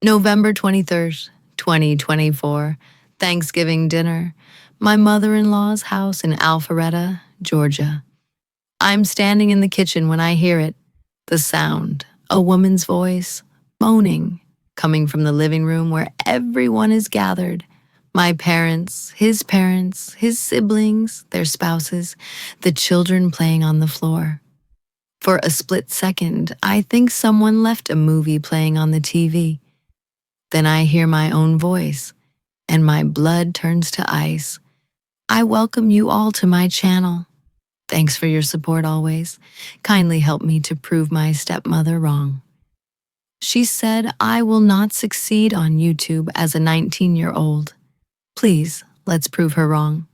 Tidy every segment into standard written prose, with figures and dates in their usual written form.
November 23rd, 2024, Thanksgiving dinner, my mother-in-law's house in Alpharetta, Georgia. I'm standing in the kitchen when I hear it, the sound, a woman's voice, moaning, coming from the living room where everyone is gathered. My parents, his siblings, their spouses, the children playing on the floor. For a split second, I think someone left a movie playing on the TV. Then I hear my own voice, and my blood turns to ice. I welcome you all to my channel. Thanks for your support always. Kindly help me to prove my stepmother wrong. She said I will not succeed on YouTube as a 19-year-old. Please, let's prove her wrong.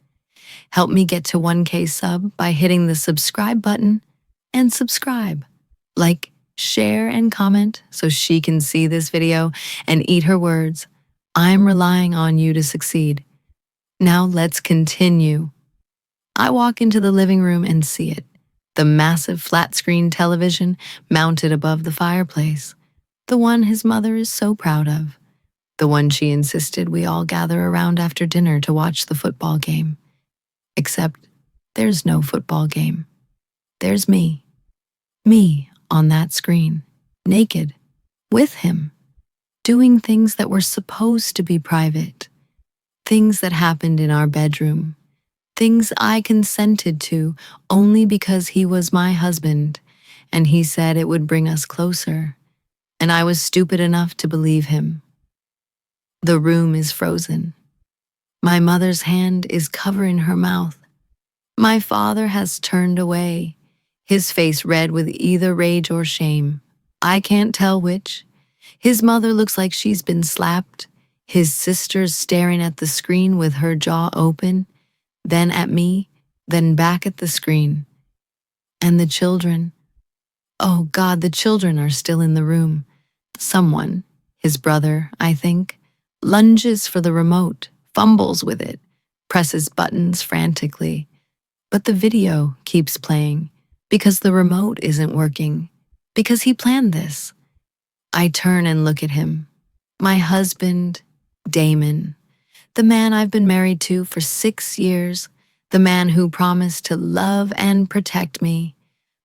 Help me get to 1K sub by hitting the subscribe button and subscribe. Like, share, and comment so she can see this video and eat her words. I'm relying on you to succeed. Now let's continue. I walk into the living room and see it. The massive flat-screen television mounted above the fireplace. The one his mother is so proud of. The one she insisted we all gather around after dinner to watch the football game. Except there's no football game. There's me. Me on that screen, naked, with him, doing things that were supposed to be private, things that happened in our bedroom, things I consented to only because he was my husband, and he said it would bring us closer, and I was stupid enough to believe him. The room is frozen. My mother's hand is covering her mouth. My father has turned away, his face red with either rage or shame. I can't tell which. His mother looks like she's been slapped. His sister's staring at the screen with her jaw open, then at me, then back at the screen. And the children. Oh God, the children are still in the room. Someone, his brother, I think, lunges for the remote, fumbles with it, presses buttons frantically. But the video keeps playing. Because the remote isn't working. Because he planned this. I turn and look at him. My husband, Damon. The man I've been married to for 6 years. The man who promised to love and protect me.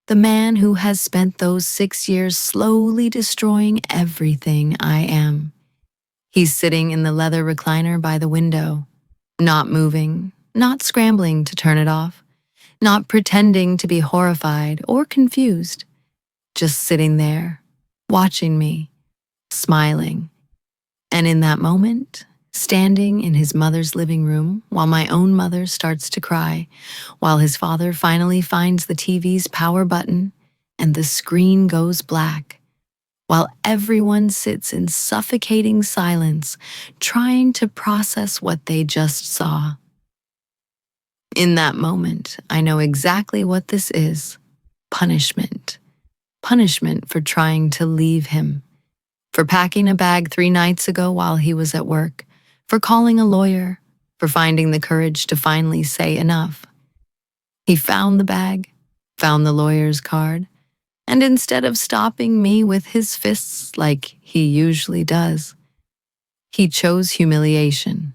The man who has spent those 6 years slowly destroying everything I am. He's sitting in the leather recliner by the window. Not moving, not scrambling to turn it off. Not pretending to be horrified or confused, just sitting there, watching me, smiling. And in that moment, standing in his mother's living room while my own mother starts to cry, while his father finally finds the TV's power button and the screen goes black, while everyone sits in suffocating silence, trying to process what they just saw. In that moment, I know exactly what this is. Punishment. Punishment for trying to leave him. For packing a bag 3 nights ago while he was at work. For calling a lawyer. For finding the courage to finally say enough. He found the bag, found the lawyer's card, and instead of stopping me with his fists like he usually does, he chose humiliation.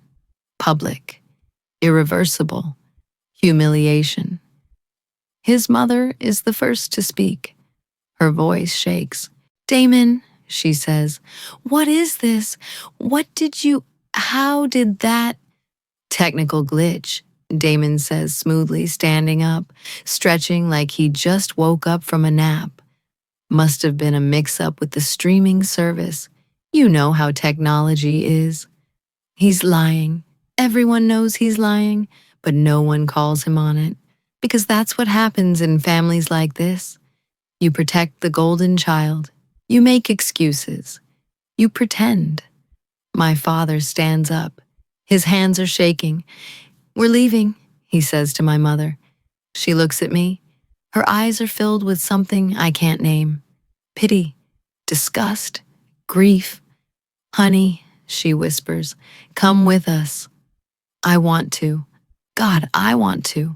Public. Irreversible. Humiliation. His mother is the first to speak. Her voice shakes. Damon, she says, what is this? How did that? Technical glitch, Damon says smoothly, standing up, stretching like he just woke up from a nap. Must have been a mix-up with the streaming service. You know how technology is. He's lying. Everyone knows he's lying. But no one calls him on it, because that's what happens in families like this. You protect the golden child. You make excuses. You pretend. My father stands up. His hands are shaking. We're leaving, he says to my mother. She looks at me. Her eyes are filled with something I can't name. Pity, disgust, grief. Honey, she whispers, come with us. I want to. God, I want to,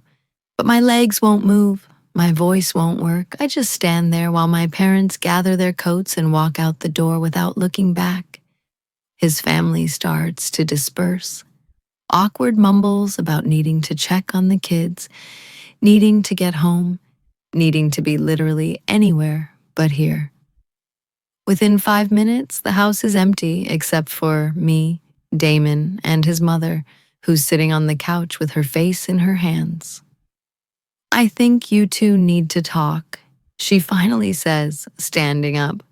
but my legs won't move, my voice won't work. I just stand there while my parents gather their coats and walk out the door without looking back. His family starts to disperse. Awkward mumbles about needing to check on the kids, needing to get home, needing to be literally anywhere but here. Within 5 minutes, the house is empty except for me, Damon, and his mother, who's sitting on the couch with her face in her hands. "I think you two need to talk," she finally says, standing up.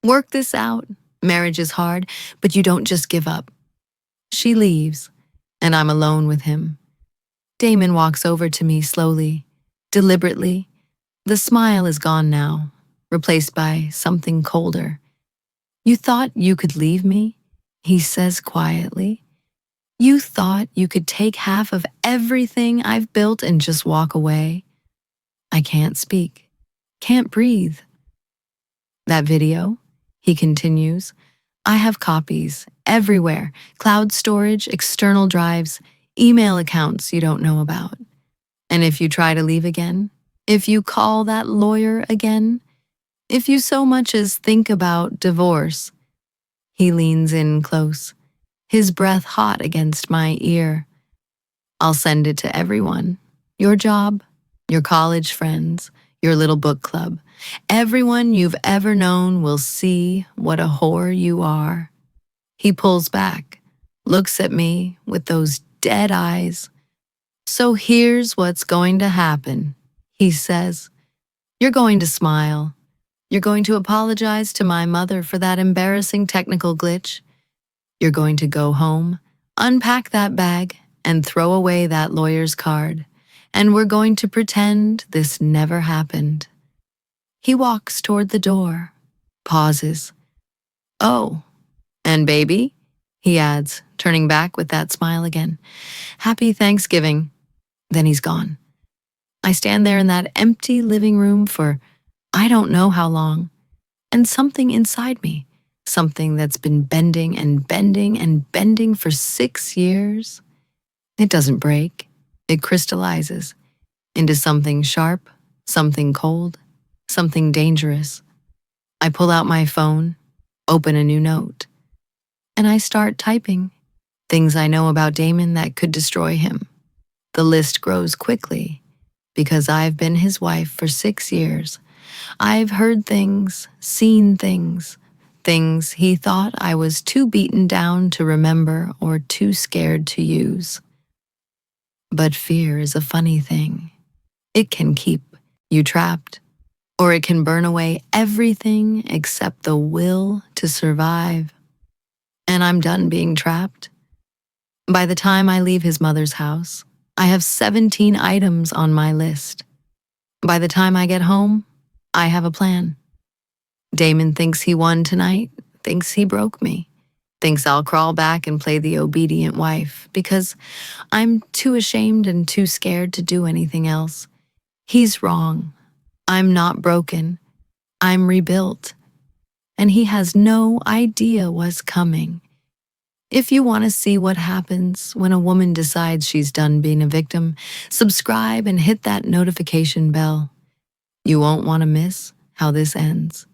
"Work this out. Marriage is hard, but you don't just give up." She leaves, and I'm alone with him. Damon walks over to me slowly, deliberately. The smile is gone now, replaced by something colder. "You thought you could leave me?" he says quietly. "You thought you could take half of everything I've built and just walk away?" I can't speak, can't breathe. "That video," he continues, "I have copies everywhere, cloud storage, external drives, email accounts you don't know about. And if you try to leave again, if you call that lawyer again, if you so much as think about divorce," he leans in close, his breath hot against my ear, "I'll send it to everyone. Your job, your college friends, your little book club. Everyone you've ever known will see what a whore you are." He pulls back, looks at me with those dead eyes. "So here's what's going to happen," he says. "You're going to smile. You're going to apologize to my mother for that embarrassing technical glitch. You're going to go home, unpack that bag, and throw away that lawyer's card. And we're going to pretend this never happened." He walks toward the door, pauses. "Oh, and baby," he adds, turning back with that smile again. "Happy Thanksgiving." Then he's gone. I stand there in that empty living room for I don't know how long, and something inside me, something that's been bending and bending and bending for 6 years, it doesn't break. It crystallizes into something sharp, something cold, something dangerous. I pull out my phone, open a new note, and I start typing things I know about Damon that could destroy him. The list grows quickly because I've been his wife for 6 years. I've heard things, seen things, things he thought I was too beaten down to remember or too scared to use. But fear is a funny thing. It can keep you trapped, or it can burn away everything except the will to survive. And I'm done being trapped. By the time I leave his mother's house, I have 17 items on my list. By the time I get home, I have a plan. Damon thinks he won tonight, thinks he broke me, thinks I'll crawl back and play the obedient wife because I'm too ashamed and too scared to do anything else. He's wrong. I'm not broken. I'm rebuilt. And he has no idea what's coming. If you want to see what happens when a woman decides she's done being a victim, subscribe and hit that notification bell. You won't want to miss how this ends.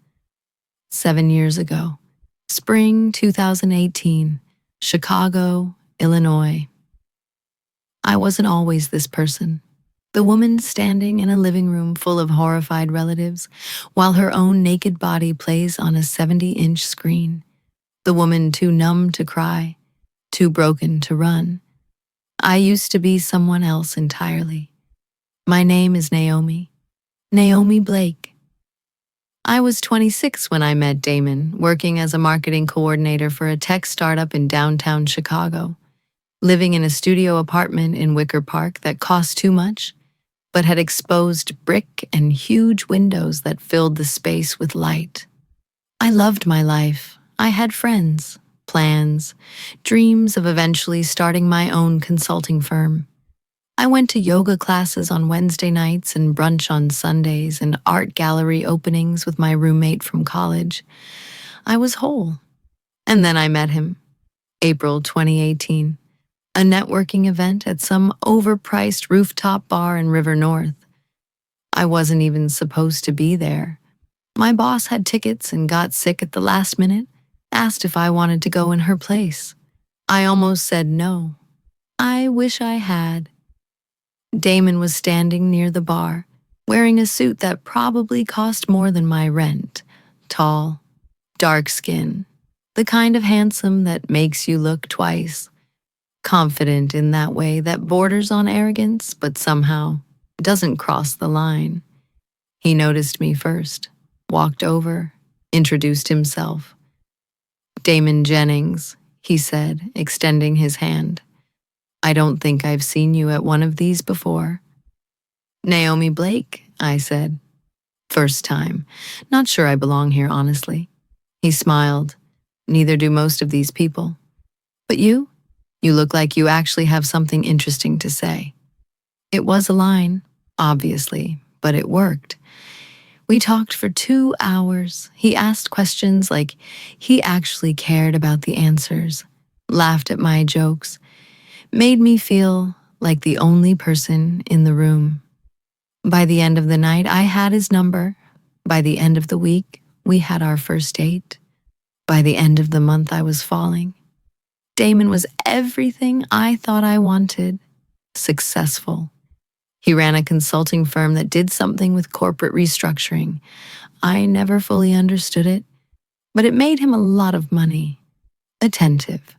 7 years ago, spring 2018, Chicago, Illinois. I wasn't always this person. The woman standing in a living room full of horrified relatives while her own naked body plays on a 70-inch screen. The woman too numb to cry, too broken to run. I used to be someone else entirely. My name is Naomi Blake. I was 26 when I met Damon, working as a marketing coordinator for a tech startup in downtown Chicago, living in a studio apartment in Wicker Park that cost too much, but had exposed brick and huge windows that filled the space with light. I loved my life. I had friends, plans, dreams of eventually starting my own consulting firm. I went to yoga classes on Wednesday nights and brunch on Sundays and art gallery openings with my roommate from college. I was whole. And then I met him. April 2018. A networking event at some overpriced rooftop bar in River North. I wasn't even supposed to be there. My boss had tickets and got sick at the last minute, asked if I wanted to go in her place. I almost said no. I wish I had. Damon was standing near the bar, wearing a suit that probably cost more than my rent. Tall, dark skin, the kind of handsome that makes you look twice. Confident in that way that borders on arrogance, but somehow doesn't cross the line. He noticed me first, walked over, introduced himself. "Damon Jennings," he said, extending his hand. "I don't think I've seen you at one of these before." "Naomi Blake," I said. "First time. Not sure I belong here, honestly." He smiled. "Neither do most of these people. But you? You look like you actually have something interesting to say." It was a line, obviously, but it worked. We talked for 2 hours. He asked questions like he actually cared about the answers, laughed at my jokes, made me feel like the only person in the room. By the end of the night, I had his number. By the end of the week, we had our first date. By the end of the month, I was falling. Damon was everything I thought I wanted. Successful. He ran a consulting firm that did something with corporate restructuring. I never fully understood it, but it made him a lot of money. Attentive.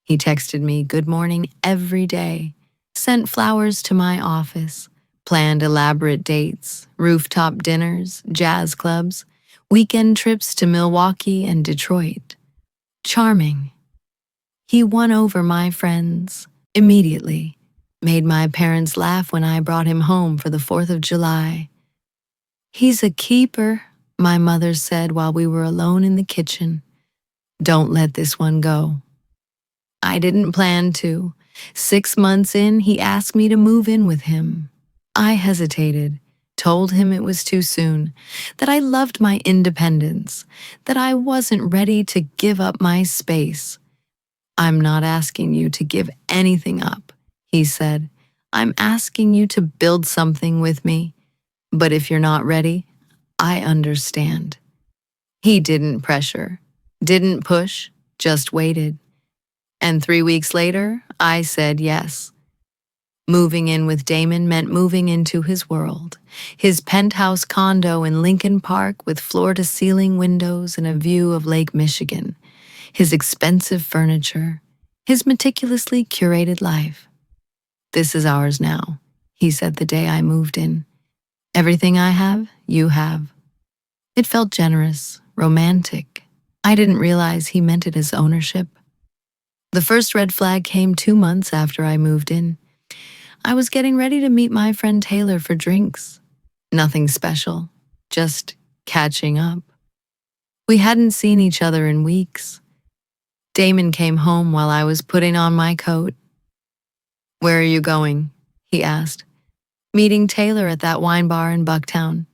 He texted me good morning every day, sent flowers to my office, planned elaborate dates, rooftop dinners, jazz clubs, weekend trips to Milwaukee and Detroit. Charming. He won over my friends immediately, made my parents laugh when I brought him home for the 4th of July. "He's a keeper," my mother said while we were alone in the kitchen. "Don't let this one go." I didn't plan to. 6 months in, he asked me to move in with him. I hesitated, told him it was too soon, that I loved my independence, that I wasn't ready to give up my space. "I'm not asking you to give anything up," he said. "I'm asking you to build something with me. But if you're not ready, I understand." He didn't pressure, didn't push, just waited. And 3 weeks later, I said yes. Moving in with Damon meant moving into his world. His penthouse condo in Lincoln Park with floor-to-ceiling windows and a view of Lake Michigan. His expensive furniture. His meticulously curated life. "This is ours now," he said the day I moved in. "Everything I have, you have." It felt generous, romantic. I didn't realize he meant it as ownership. The first red flag came 2 months after I moved in. I was getting ready to meet my friend Taylor for drinks. Nothing special, just catching up. We hadn't seen each other in weeks. Damon came home while I was putting on my coat. "Where are you going?" he asked. "Meeting Taylor at that wine bar in Bucktown."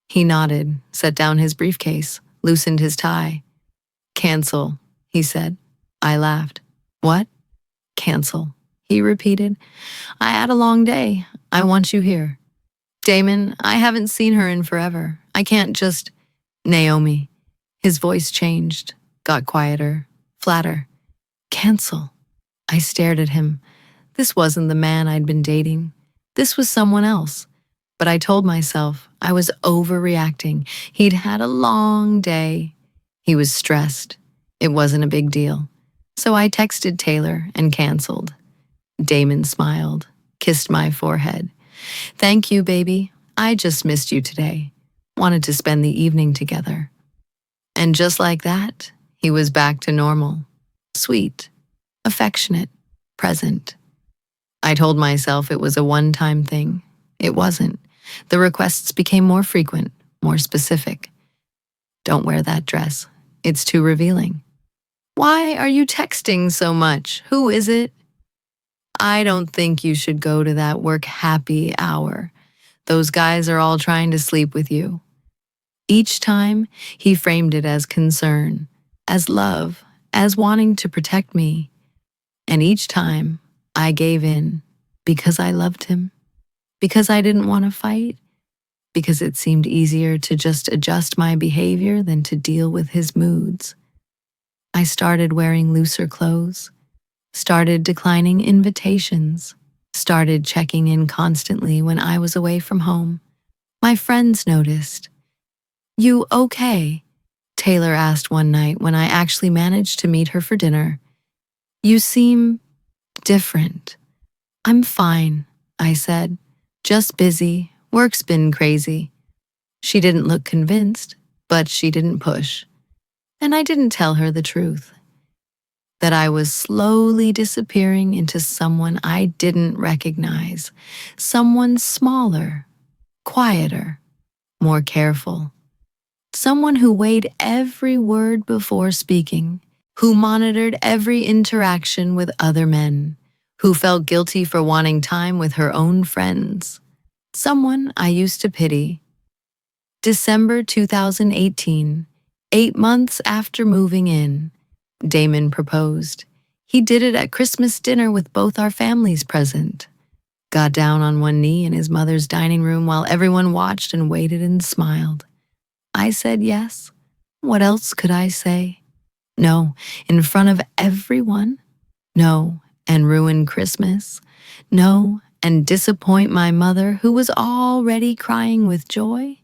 He nodded, set down his briefcase, loosened his tie. "Cancel," he said. I laughed. "What?" "Cancel," he repeated. "I had a long day. I want you here." "Damon, I haven't seen her in forever. I can't just—" "Naomi." His voice changed, got quieter, flatter. "Cancel." I stared at him. This wasn't the man I'd been dating. This was someone else. But I told myself I was overreacting. He'd had a long day. He was stressed. It wasn't a big deal. So I texted Taylor and canceled. Damon smiled, kissed my forehead. "Thank you, baby. I just missed you today. Wanted to spend the evening together." And just like that, he was back to normal. Sweet, affectionate, present. I told myself it was a one-time thing. It wasn't. The requests became more frequent, more specific. "Don't wear that dress. It's too revealing." "Why are you texting so much? Who is it?" "I don't think you should go to that work happy hour. Those guys are all trying to sleep with you." Each time, he framed it as concern, as love, as wanting to protect me. And each time, I gave in because I loved him, because I didn't want to fight, because it seemed easier to just adjust my behavior than to deal with his moods. I started wearing looser clothes, started declining invitations, started checking in constantly when I was away from home. My friends noticed. "You okay?" Taylor asked one night when I actually managed to meet her for dinner. "You seem different." "I'm fine," I said. "Just busy. Work's been crazy." She didn't look convinced, but she didn't push. And I didn't tell her the truth, that I was slowly disappearing into someone I didn't recognize, someone smaller, quieter, more careful, someone who weighed every word before speaking, who monitored every interaction with other men, who felt guilty for wanting time with her own friends, someone I used to pity. December 2018, 8 months after moving in, Damon proposed. He did it at Christmas dinner with both our families present. Got down on one knee in his mother's dining room while everyone watched and waited and smiled. I said yes. What else could I say? No, in front of everyone? No, and ruin Christmas? No, and disappoint my mother who was already crying with joy?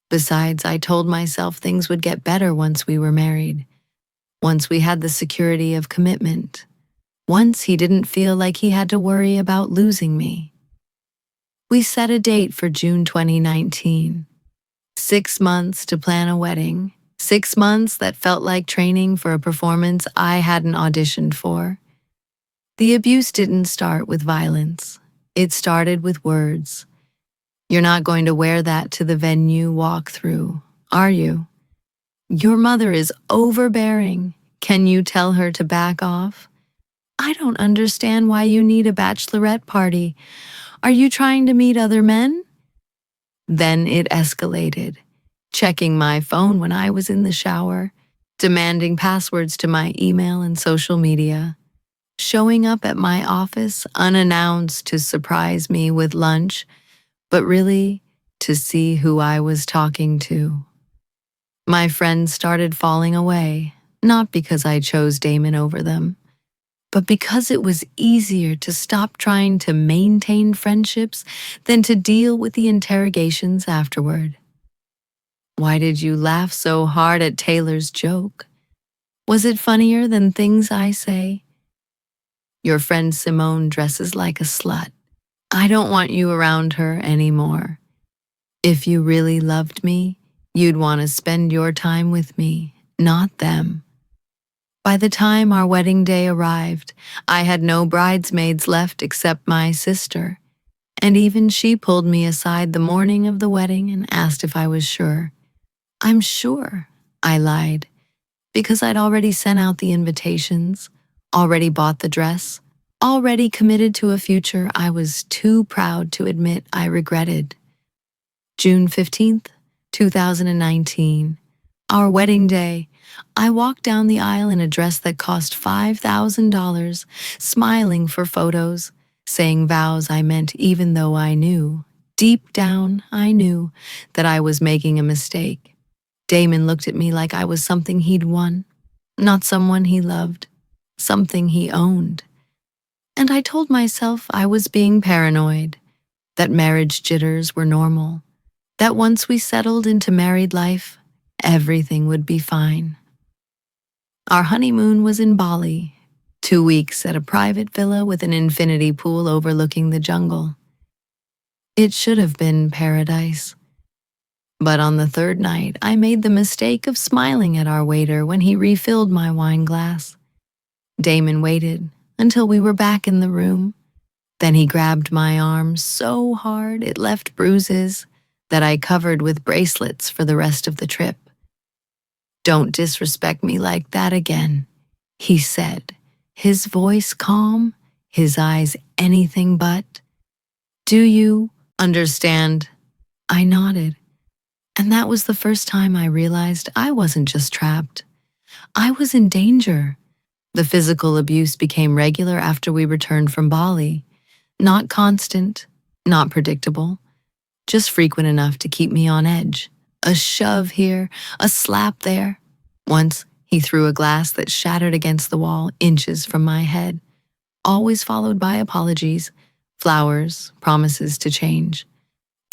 Besides, I told myself things would get better once we were married, once we had the security of commitment, once he didn't feel like he had to worry about losing me. We set a date for June 2019. 6 months to plan a wedding. 6 months that felt like training for a performance I hadn't auditioned for. The abuse didn't start with violence. It started with words. "You're not going to wear that to the venue walkthrough, are you? Your mother is overbearing. Can you tell her to back off? I don't understand why you need a bachelorette party. Are you trying to meet other men?" Then it escalated, checking my phone when I was in the shower, demanding passwords to my email and social media, showing up at my office unannounced to surprise me with lunch, but really to see who I was talking to. My friends started falling away, not because I chose Damon over them, but because it was easier to stop trying to maintain friendships than to deal with the interrogations afterward. "Why did you laugh so hard at Taylor's joke? Was it funnier than things I say? Your friend Simone dresses like a slut. I don't want you around her anymore. If you really loved me, you'd want to spend your time with me, not them." By the time our wedding day arrived, I had no bridesmaids left except my sister, and even she pulled me aside the morning of the wedding and asked if I was sure. "I'm sure," I lied, because I'd already sent out the invitations, already bought the dress, already committed to a future I was too proud to admit I regretted. June 15th, 2019, our wedding day. I walked down the aisle in a dress that cost $5,000, smiling for photos, saying vows I meant even though I knew, deep down I knew, that I was making a mistake. Damon looked at me like I was something he'd won, not someone he loved, something he owned. And I told myself I was being paranoid, that marriage jitters were normal, that once we settled into married life, everything would be fine. Our honeymoon was in Bali, 2 weeks at a private villa with an infinity pool overlooking the jungle. It should have been paradise. But on the third night, I made the mistake of smiling at our waiter when he refilled my wine glass. Damon waited until we were back in the room. Then he grabbed my arm so hard it left bruises that I covered with bracelets for the rest of the trip. "Don't disrespect me like that again," he said, his voice calm, his eyes anything but. "Do you understand?" I nodded, and that was the first time I realized I wasn't just trapped. I was in danger. The physical abuse became regular after we returned from Bali. Not constant, not predictable, just frequent enough to keep me on edge. A shove here, a slap there. Once He threw a glass that shattered against the wall inches from my head, always followed by apologies, flowers, promises to change.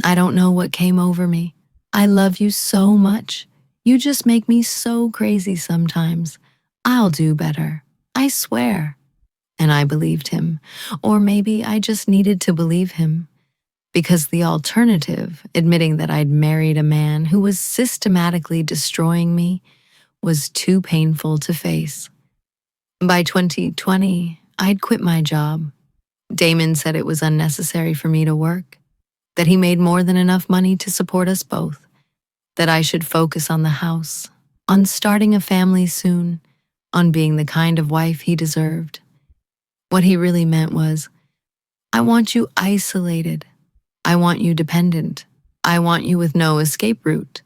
I don't know what came over me. I love you so much. You just make me so crazy sometimes. I'll do better. I swear. And I believed him. Or maybe I just needed to believe him. Because the alternative, admitting that I'd married a man who was systematically destroying me, was too painful to face. By 2020, I'd quit my job. Damon said it was unnecessary for me to work, that he made more than enough money to support us both, that I should focus on the house, on starting a family soon, on being the kind of wife he deserved. What he really meant was, I want you isolated. I want you dependent. I want you with no escape route.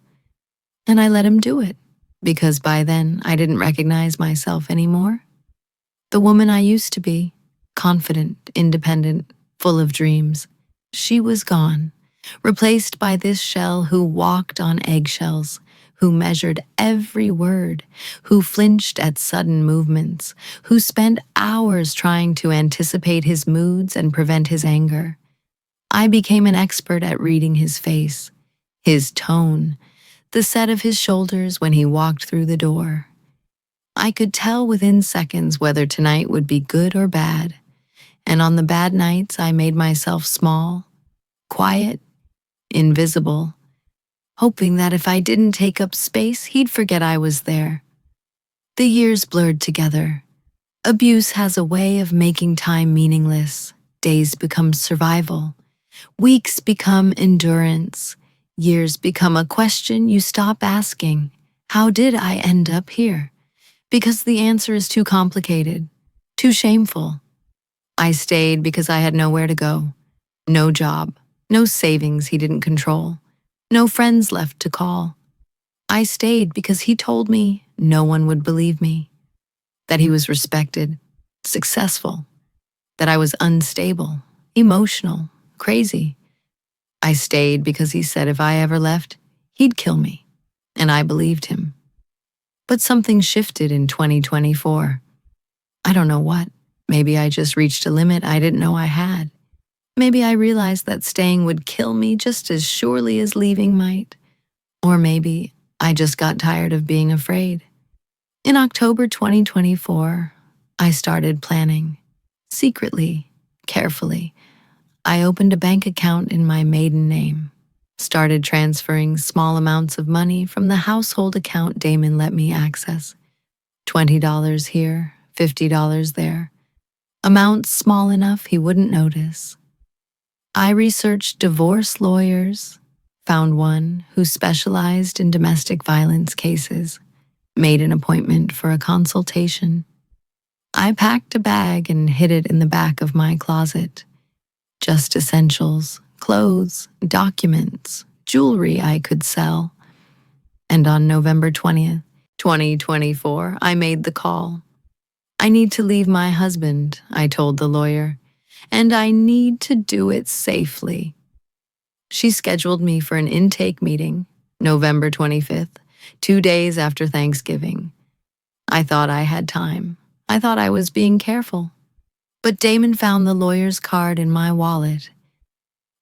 And I let him do it, because by then I didn't recognize myself anymore. The woman I used to be, confident, independent, full of dreams, she was gone, replaced by this shell who walked on eggshells, who measured every word, who flinched at sudden movements, who spent hours trying to anticipate his moods and prevent his anger. I became an expert at reading his face, his tone, the set of his shoulders when he walked through the door. I could tell within seconds whether tonight would be good or bad, and on the bad nights I made myself small, quiet, invisible, hoping that if I didn't take up space, he'd forget I was there. The years blurred together. Abuse has a way of making time meaningless. Days become survival. Weeks become endurance. Years become a question you stop asking. How did I end up here? Because the answer is too complicated, too shameful. I stayed because I had nowhere to go. No job, no savings he didn't control, no friends left to call. I stayed because he told me no one would believe me, that he was respected, successful, that I was unstable, emotional, crazy. I stayed because he said if I ever left, he'd kill me, and I believed him. But something shifted in 2024. I don't know what. Maybe I just reached a limit I didn't know I had. Maybe I realized that staying would kill me just as surely as leaving might. Or maybe I just got tired of being afraid. In October 2024, I started planning. Secretly, carefully. I opened a bank account in my maiden name. Started transferring small amounts of money from the household account Damon let me access. $20 here, $50 there. Amounts small enough he wouldn't notice. I researched divorce lawyers, found one who specialized in domestic violence cases, made an appointment for a consultation. I packed a bag and hid it in the back of my closet. Just essentials, clothes, documents, jewelry I could sell. And on November 20th, 2024, I made the call. I need to leave my husband, I told the lawyer, and I need to do it safely. She scheduled me for an intake meeting, November 25th, 2 days after Thanksgiving. I thought I had time. I thought I was being careful. But Damon found the lawyer's card in my wallet.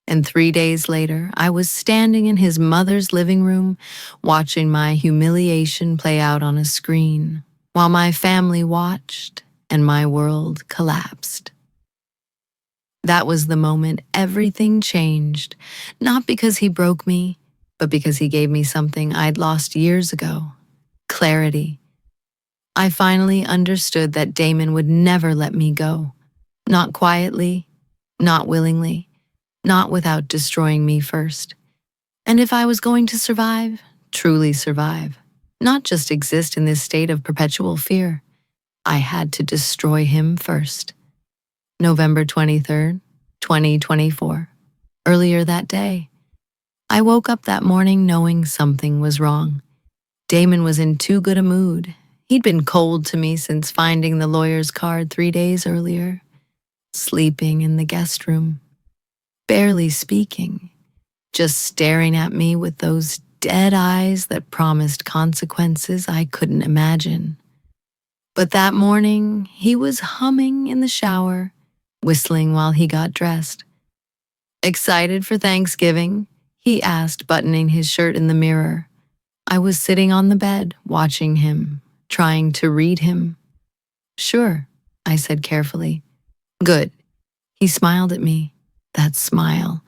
And 3 days later, I was standing in his mother's living room, watching my humiliation play out on a screen, while my family watched and my world collapsed. That was the moment everything changed, not because he broke me, but because he gave me something I'd lost years ago: clarity. I finally understood that Damon would never let me go, not quietly, not willingly, not without destroying me first. And if I was going to survive, truly survive, not just exist in this state of perpetual fear, I had to destroy him first. November 23rd, 2024. Earlier that day, I woke up that morning knowing something was wrong. Damon was in too good a mood. He'd been cold to me since finding the lawyer's card 3 days earlier, sleeping in the guest room, barely speaking, just staring at me with those dead eyes that promised consequences I couldn't imagine. But that morning, he was humming in the shower, whistling while he got dressed. "Excited for Thanksgiving?" he asked, buttoning his shirt in the mirror. I was sitting on the bed, watching him, trying to read him. "Sure," I said carefully. "Good." He smiled at me. That smile,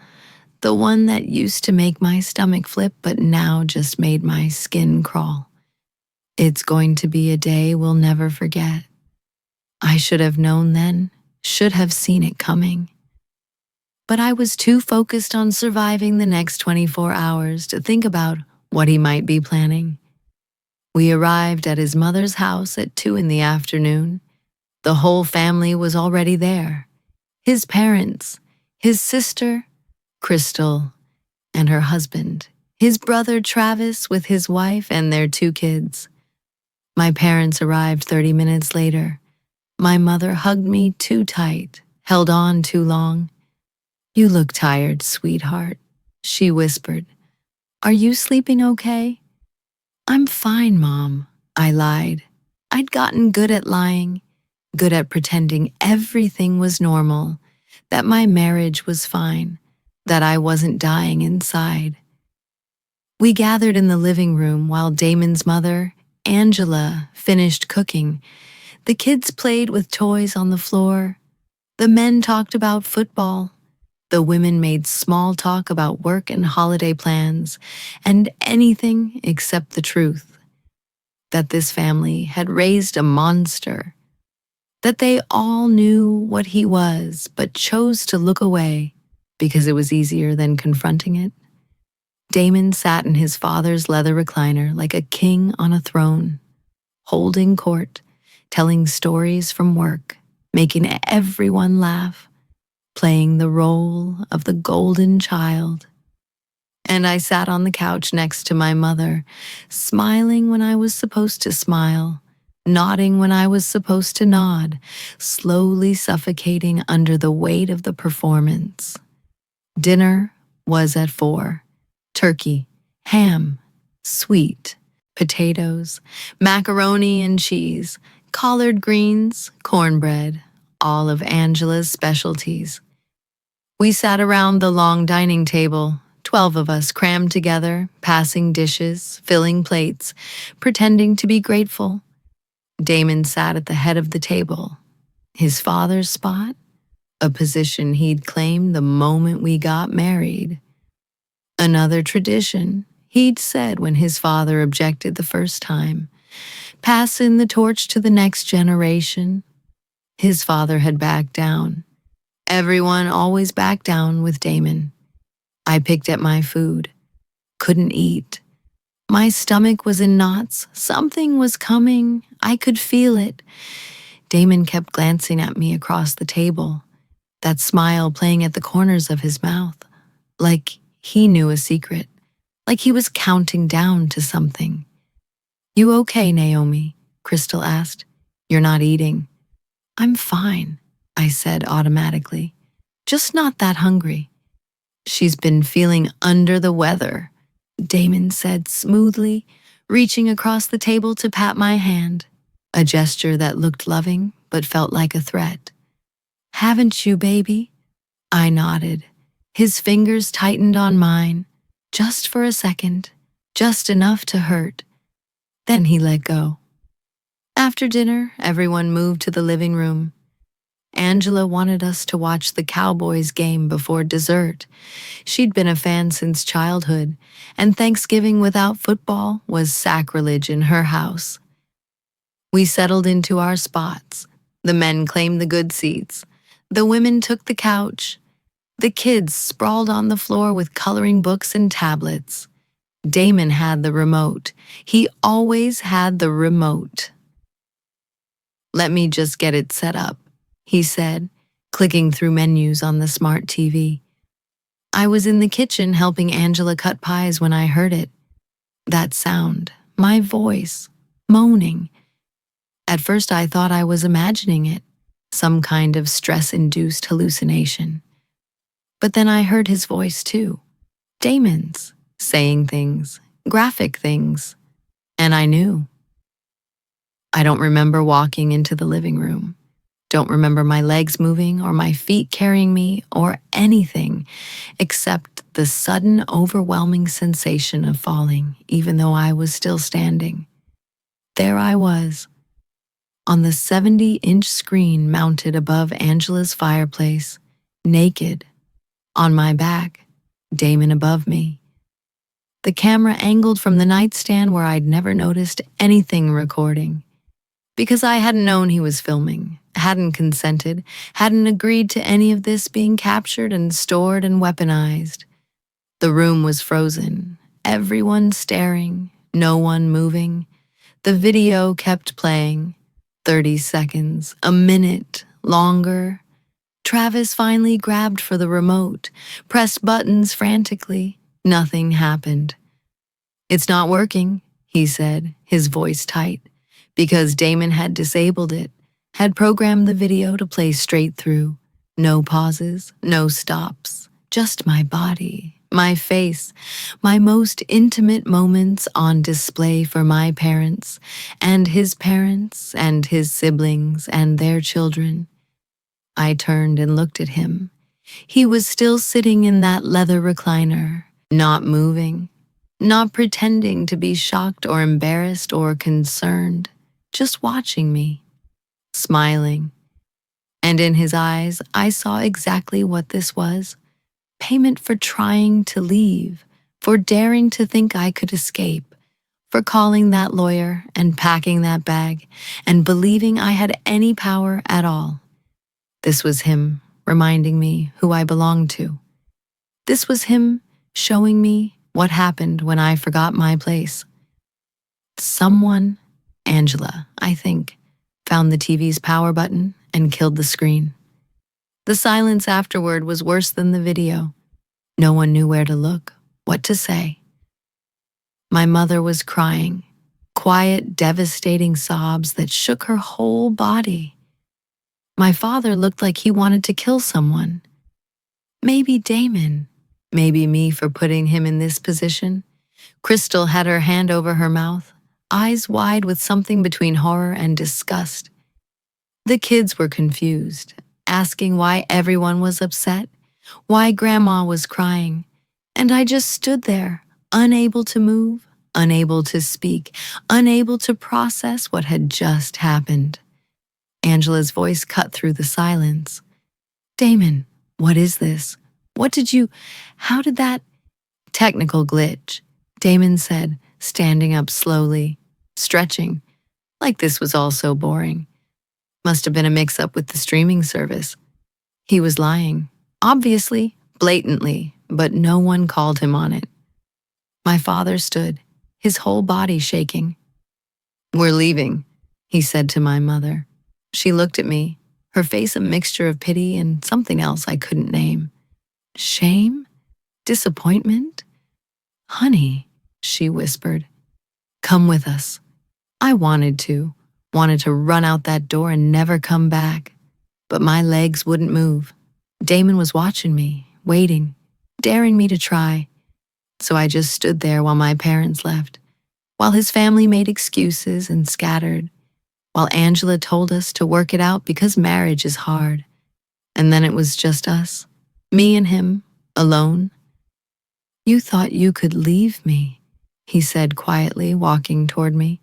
the one that used to make my stomach flip but now just made my skin crawl. It's going to be a day we'll never forget. I should have known then, should have seen it coming. But I was too focused on surviving the next 24 hours to think about what he might be planning. We arrived at his mother's house at 2 in the afternoon. The whole family was already there. His parents, his sister, Crystal, and her husband, his brother Travis with his wife and their 2 kids. My parents arrived 30 minutes later. My mother hugged me too tight, held on too long. "You look tired, sweetheart," she whispered. "Are you sleeping okay?" "I'm fine, Mom," I lied. I'd gotten good at lying, good at pretending everything was normal, that my marriage was fine, that I wasn't dying inside. We gathered in the living room while Damon's mother, Angela, finished cooking. The kids played with toys on the floor. The men talked about football. The women made small talk about work and holiday plans, and anything except the truth. That this family had raised a monster. That they all knew what he was, but chose to look away because it was easier than confronting it. Damon sat in his father's leather recliner like a king on a throne, holding court, telling stories from work, making everyone laugh, playing the role of the golden child. And I sat on the couch next to my mother, smiling when I was supposed to smile, nodding when I was supposed to nod, slowly suffocating under the weight of the performance. Dinner was at 4. Turkey, ham, sweet, potatoes, macaroni and cheese, collard greens, cornbread, all of Angela's specialties. We sat around the long dining table, 12 of us crammed together, passing dishes, filling plates, pretending to be grateful. Damon sat at the head of the table, his father's spot, a position he'd claimed the moment we got married. Another tradition, he'd said when his father objected the first time. Passing the torch to the next generation. His father had backed down. Everyone always backed down with Damon. I picked at my food. Couldn't eat. My stomach was in knots. Something was coming. I could feel it. Damon kept glancing at me across the table, that smile playing at the corners of his mouth, like he knew a secret, like he was counting down to something. "You okay, Naomi?" Crystal asked. "You're not eating." "I'm fine," I said automatically. "Just not that hungry." "She's been feeling under the weather," Damon said smoothly, reaching across the table to pat my hand, a gesture that looked loving but felt like a threat. "Haven't you, baby?" I nodded. His fingers tightened on mine, just for a second, just enough to hurt. Then he let go. After dinner, everyone moved to the living room. Angela wanted us to watch the Cowboys game before dessert. She'd been a fan since childhood, and Thanksgiving without football was sacrilege in her house. We settled into our spots. The men claimed the good seats. The women took the couch. The kids sprawled on the floor with coloring books and tablets. Damon had the remote. He always had the remote. "Let me just get it set up," he said, clicking through menus on the smart TV. I was in the kitchen helping Angela cut pies when I heard it. That sound, my voice, moaning. At first I thought I was imagining it, some kind of stress-induced hallucination. But then I heard his voice too, Damon's, saying things, graphic things, and I knew. I don't remember walking into the living room. Don't remember my legs moving or my feet carrying me or anything except the sudden overwhelming sensation of falling, even though I was still standing. There I was, on the 70-inch screen mounted above Angela's fireplace, naked, on my back, Damon above me. The camera angled from the nightstand where I'd never noticed anything recording. Because I hadn't known he was filming, hadn't consented, hadn't agreed to any of this being captured and stored and weaponized. The room was frozen, everyone staring, no one moving. The video kept playing, 30 seconds, a minute, longer. Travis finally grabbed for the remote, pressed buttons frantically. Nothing happened. "It's not working," he said, his voice tight, because Damon had disabled it, had programmed the video to play straight through. No pauses, no stops, just my body, my face, my most intimate moments on display for my parents and his siblings and their children. I turned and looked at him. He was still sitting in that leather recliner, not moving, not pretending to be shocked or embarrassed or concerned, just watching me, smiling. And in his eyes, I saw exactly what this was: payment for trying to leave, for daring to think I could escape, for calling that lawyer and packing that bag and believing I had any power at all. This was him reminding me who I belonged to. This was him showing me what happened when I forgot my place. Someone, Angela, I think, found the TV's power button and killed the screen. The silence afterward was worse than the video. No one knew where to look, what to say. My mother was crying, quiet, devastating sobs that shook her whole body. My father looked like he wanted to kill someone. Maybe Damon, maybe me for putting him in this position. Crystal had her hand over her mouth, eyes wide with something between horror and disgust. The kids were confused, asking why everyone was upset, why Grandma was crying, and I just stood there, unable to move, unable to speak, unable to process what had just happened. Angela's voice cut through the silence. "Damon, what is this? How did that—" "Technical glitch," Damon said, standing up slowly, stretching, like this was all so boring. Must have been a mix-up with the streaming service. He was lying, obviously, blatantly, but no one called him on it. My father stood, his whole body shaking. "We're leaving," he said to my mother. She looked at me, her face a mixture of pity and something else I couldn't name. Shame? Disappointment? "Honey," she whispered, "come with us." I wanted to run out that door and never come back, but my legs wouldn't move. Damon was watching me, waiting, daring me to try. So I just stood there while my parents left, while his family made excuses and scattered, while Angela told us to work it out because marriage is hard. And then it was just us, me and him, alone. "You thought you could leave me," he said quietly, walking toward me.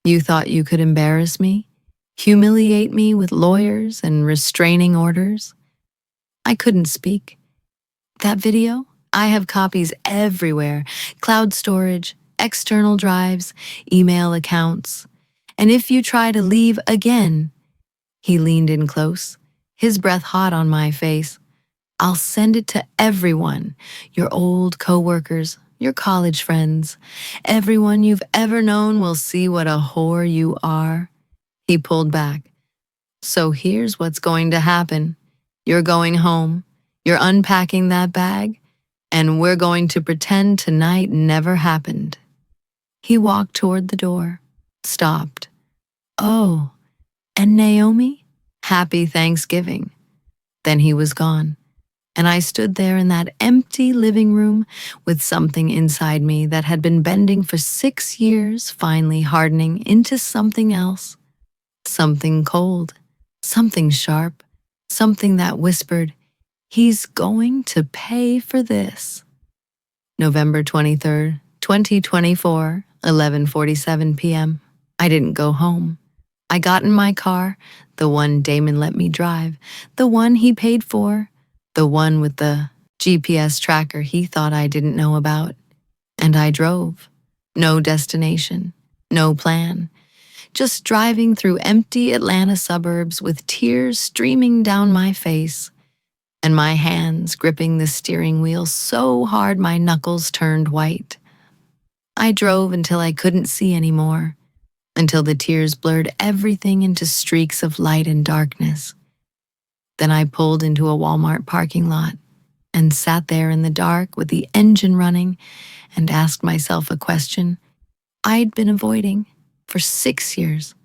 "You thought you could embarrass me, humiliate me with lawyers and restraining orders." I couldn't speak. That video, I have copies everywhere: cloud storage, external drives, email accounts. And if you try to leave again, he leaned in close, his breath hot on my face, "I'll send it to everyone, your old coworkers, your college friends. Everyone you've ever known will see what a whore you are." He pulled back. "So here's what's going to happen. You're going home, you're unpacking that bag, and we're going to pretend tonight never happened." He walked toward the door, stopped. "Oh, and Naomi? Happy Thanksgiving." Then he was gone. And I stood there in that empty living room with something inside me that had been bending for 6 years, finally hardening into something else. Something cold, something sharp, something that whispered, "He's going to pay for this." November 23rd, 2024, 11:47 p.m. I didn't go home. I got in my car, the one Damon let me drive, the one he paid for, the one with the GPS tracker he thought I didn't know about. And I drove. No destination, no plan. Just driving through empty Atlanta suburbs with tears streaming down my face, and my hands gripping the steering wheel so hard my knuckles turned white. I drove until I couldn't see anymore, until the tears blurred everything into streaks of light and darkness. Then I pulled into a Walmart parking lot and sat there in the dark with the engine running and asked myself a question I'd been avoiding for 6 years.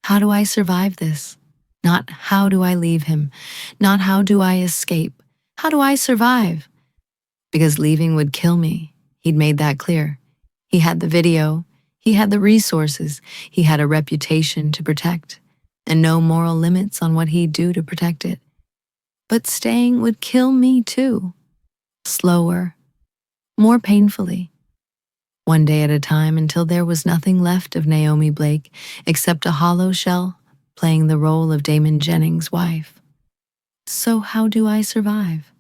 How do I survive this? Not how do I leave him? Not how do I escape? How do I survive? Because leaving would kill me. He'd made that clear. He had the video. He had the resources. He had a reputation to protect, and no moral limits on what he'd do to protect it. But staying would kill me too. Slower, more painfully. One day at a time until there was nothing left of Naomi Blake except a hollow shell playing the role of Damon Jennings' wife. So how do I survive?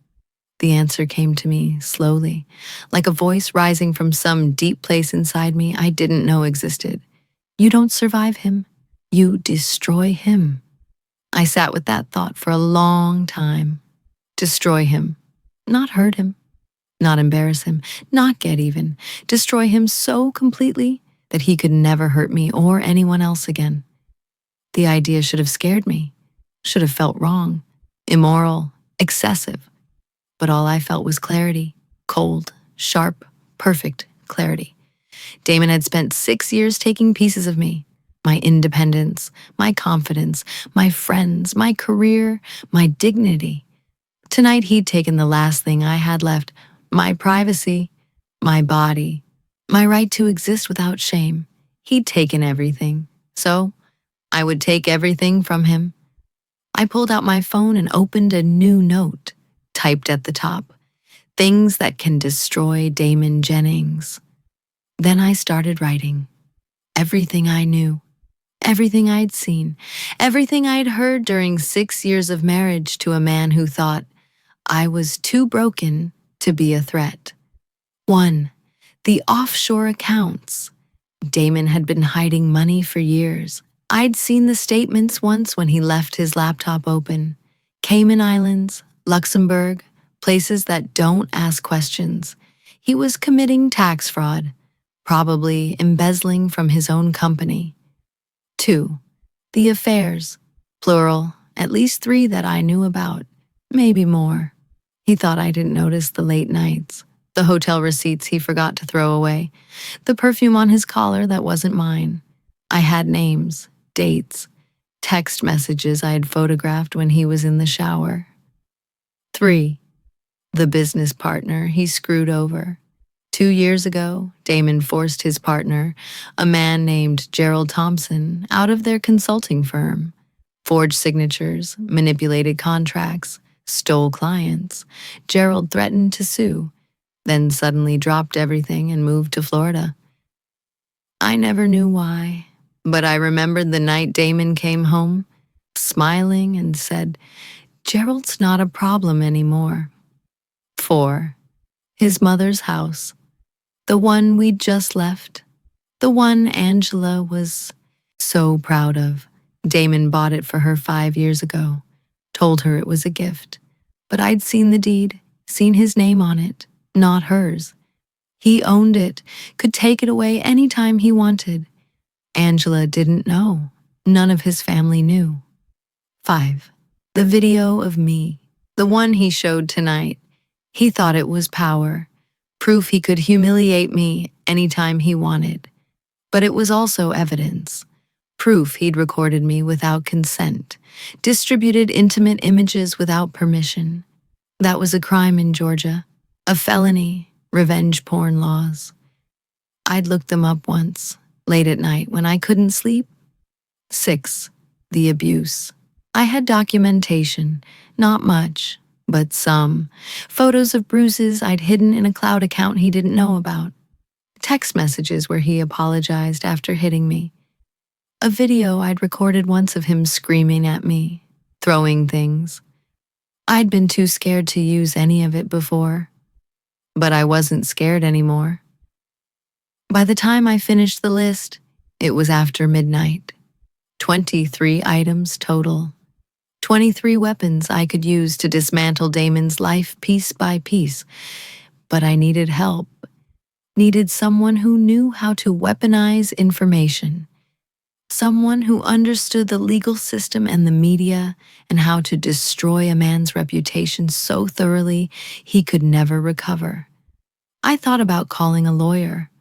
The answer came to me slowly, like a voice rising from some deep place inside me I didn't know existed. You don't survive him. You destroy him. I sat with that thought for a long time. Destroy him, not hurt him. Not embarrass him, not get even, destroy him so completely that he could never hurt me or anyone else again. The idea should have scared me, should have felt wrong, immoral, excessive. But all I felt was clarity, cold, sharp, perfect clarity. Damon had spent 6 years taking pieces of me, my independence, my confidence, my friends, my career, my dignity. Tonight he'd taken the last thing I had left, my privacy, my body, my right to exist without shame. He'd taken everything, so I would take everything from him. I pulled out my phone and opened a new note, typed at the top, "Things that can destroy Damon Jennings." Then I started writing. Everything I knew, everything I'd seen, everything I'd heard during 6 years of marriage to a man who thought I was too broken to be a threat. 1. The offshore accounts. Damon had been hiding money for years. I'd seen the statements once when he left his laptop open. Cayman Islands, Luxembourg, places that don't ask questions. He was committing tax fraud, probably embezzling from his own company. 2. The affairs, plural, at least 3 that I knew about, maybe more. He thought I didn't notice the late nights, the hotel receipts he forgot to throw away, the perfume on his collar that wasn't mine. I had names, dates, text messages I had photographed when he was in the shower. 3. The business partner he screwed over. 2 years ago, Damon forced his partner, a man named Gerald Thompson, out of their consulting firm. Forged signatures, manipulated contracts, stole clients. Gerald threatened to sue, then suddenly dropped everything and moved to Florida. I never knew why, but I remembered the night Damon came home, smiling and said, "Gerald's not a problem anymore." 4. His mother's house, the one we'd just left, the one Angela was so proud of. Damon bought it for her 5 years ago. Told her it was a gift, but I'd seen the deed, seen his name on it, not hers. He owned it, could take it away anytime he wanted. Angela didn't know. None of his family knew. 5. The video of me, the one he showed tonight. He thought it was power, proof he could humiliate me anytime he wanted. But it was also evidence. Proof he'd recorded me without consent, distributed intimate images without permission. That was a crime in Georgia, a felony, revenge porn laws. I'd looked them up once, late at night when I couldn't sleep. 6. The abuse. I had documentation, not much, but some. Photos of bruises I'd hidden in a cloud account he didn't know about. Text messages where he apologized after hitting me. A video I'd recorded once of him screaming at me, throwing things. I'd been too scared to use any of it before, but I wasn't scared anymore. By the time I finished the list, it was after midnight. 23 items total. 23 weapons I could use to dismantle Damon's life piece by piece. But I needed help. Needed someone who knew how to weaponize information. Someone who understood the legal system and the media and how to destroy a man's reputation so thoroughly he could never recover. I thought about calling a lawyer,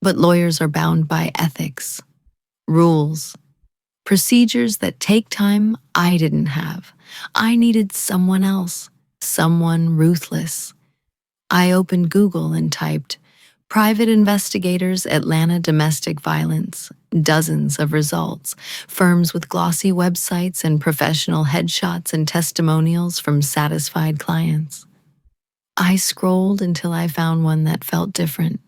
but lawyers are bound by ethics, rules, procedures that take time I didn't have. I needed someone else, someone ruthless. I opened Google and typed, "Private investigators, Atlanta domestic violence." Dozens of results, firms with glossy websites and professional headshots and testimonials from satisfied clients. I scrolled until I found one that felt different.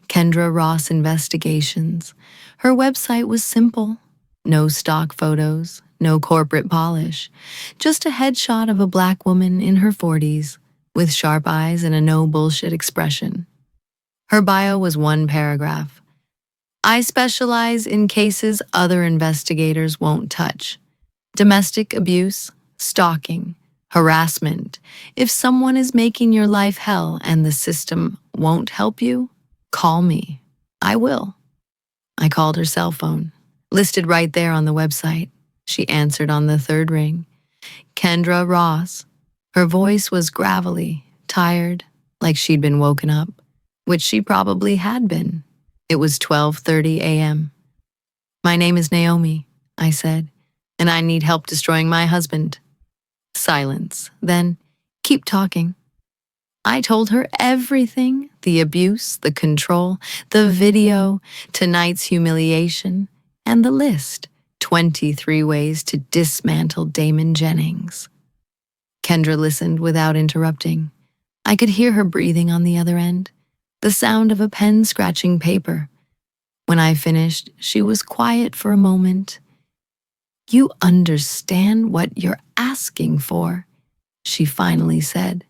Kendra Ross Investigations. Her website was simple. No stock photos, no corporate polish. Just a headshot of a black woman in her 40s with sharp eyes and a no-bullshit expression. Her bio was one paragraph. "I specialize in cases other investigators won't touch. Domestic abuse, stalking, harassment. If someone is making your life hell and the system won't help you, call me. I will." I called her cell phone, listed right there on the website. She answered on the third ring. Kendra Ross. Her voice was gravelly, tired, like she'd been woken up, which she probably had been. It was 12:30 a.m. "My name is Naomi," I said, "and I need help destroying my husband." Silence. Then, "Keep talking." I told her everything, the abuse, the control, the video, tonight's humiliation, and the list, 23 ways to dismantle Damon Jennings. Kendra listened without interrupting. I could hear her breathing on the other end, the sound of a pen scratching paper. When I finished, she was quiet for a moment. "You understand what you're asking for," she finally said.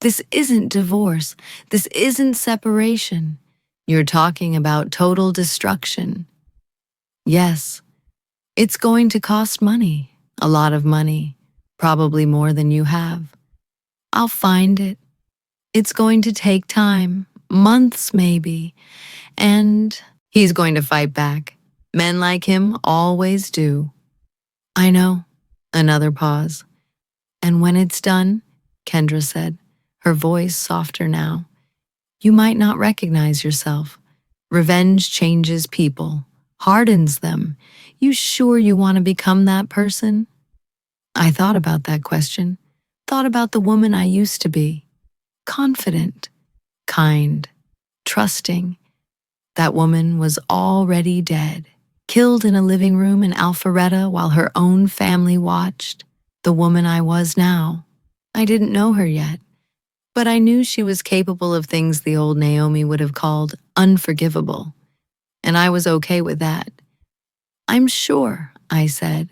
"This isn't divorce. This isn't separation. You're talking about total destruction." "Yes, it's going to cost money, a lot of money, probably more than you have. I'll find it. It's going to take time, months maybe, and..." He's going to fight back. Men like him always do. "I know." Another pause. "And when it's done," Kendra said, her voice softer now, "you might not recognize yourself. Revenge changes people, hardens them. You sure you want to become that person?" I thought about that question, thought about the woman I used to be. Confident, kind, trusting. That woman was already dead, killed in a living room in Alpharetta while her own family watched. The woman I was now. I didn't know her yet, but I knew she was capable of things the old Naomi would have called unforgivable, and I was okay with that. "I'm sure," I said.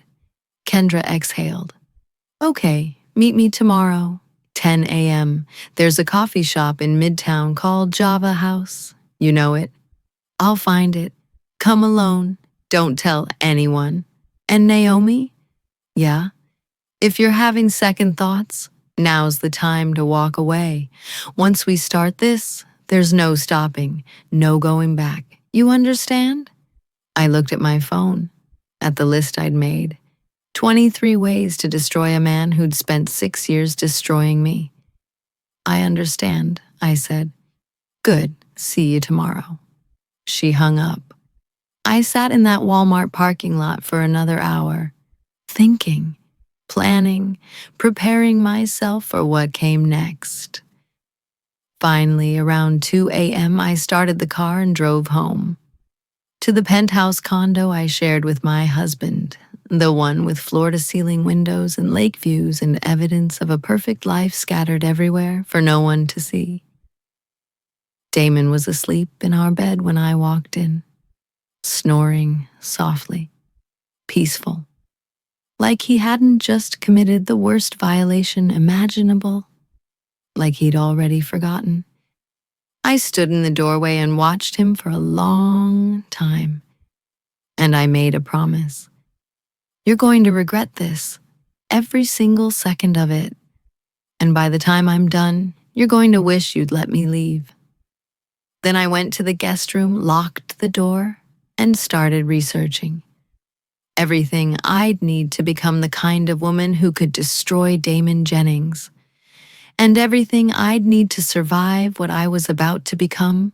Kendra exhaled. "Okay, meet me tomorrow, 10 a.m. There's a coffee shop in Midtown called Java House. You know it. I'll find it. Come alone. Don't tell anyone. And Naomi?" "Yeah? If you're having second thoughts, now's the time to walk away. Once we start this, there's no stopping, no going back. You understand?" I looked at my phone, at the list I'd made. 23 ways to destroy a man who'd spent 6 years destroying me. "I understand," I said. "Good. See you tomorrow." She hung up. I sat in that Walmart parking lot for another hour, thinking. planning, preparing myself for what came next. Finally, around 2 a.m., I started the car and drove home. To the penthouse condo I shared with my husband, the one with floor-to-ceiling windows and lake views and evidence of a perfect life scattered everywhere for no one to see. Damon was asleep in our bed when I walked in, snoring softly, peaceful, like he hadn't just committed the worst violation imaginable, like he'd already forgotten. I stood in the doorway and watched him for a long time, and I made a promise. You're going to regret this, every single second of it, and by the time I'm done, you're going to wish you'd let me leave. Then I went to the guest room, locked the door, and started researching. Everything I'd need to become the kind of woman who could destroy Damon Jennings, and everything I'd need to survive what I was about to become.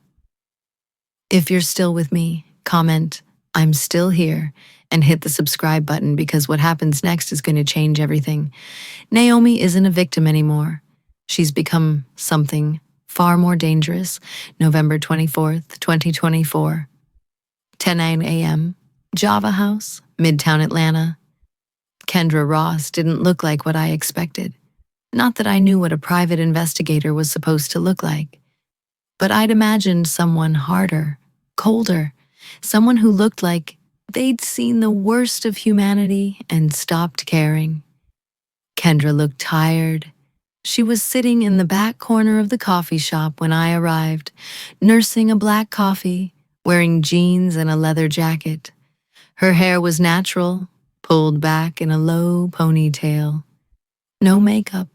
If you're still with me, comment, "I'm still here," and hit the subscribe button because what happens next is going to change everything. Naomi isn't a victim anymore. She's become something far more dangerous. November 24th, 2024. 10:09 a.m. Java House, Midtown Atlanta. Kendra Ross didn't look like what I expected. Not that I knew what a private investigator was supposed to look like, but I'd imagined someone harder, colder, someone who looked like they'd seen the worst of humanity and stopped caring. Kendra looked tired. She was sitting in the back corner of the coffee shop when I arrived, nursing a black coffee, wearing jeans and a leather jacket. Her hair was natural, pulled back in a low ponytail. No makeup.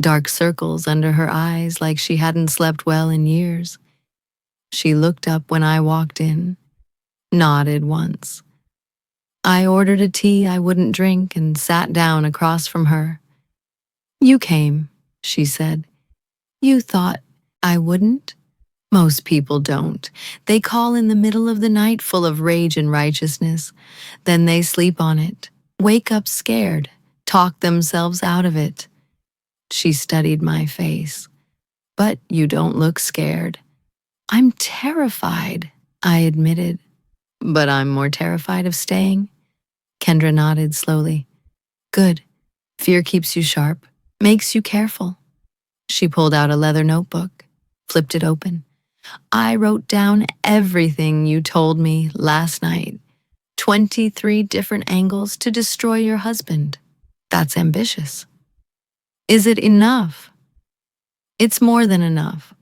Dark circles under her eyes like she hadn't slept well in years. She looked up when I walked in, nodded once. I ordered a tea I wouldn't drink and sat down across from her. "You came," she said. "You thought I wouldn't?" Most people don't. They call in the middle of the night full of rage and righteousness. Then they sleep on it, wake up scared, talk themselves out of it. She studied my face. "But you don't look scared." "I'm terrified," I admitted. "But I'm more terrified of staying." Kendra nodded slowly. "Good. Fear keeps you sharp, makes you careful." She pulled out a leather notebook, flipped it open. "I wrote down everything you told me last night. 23 different angles to destroy your husband. That's ambitious." "Is it enough?" "It's more than enough,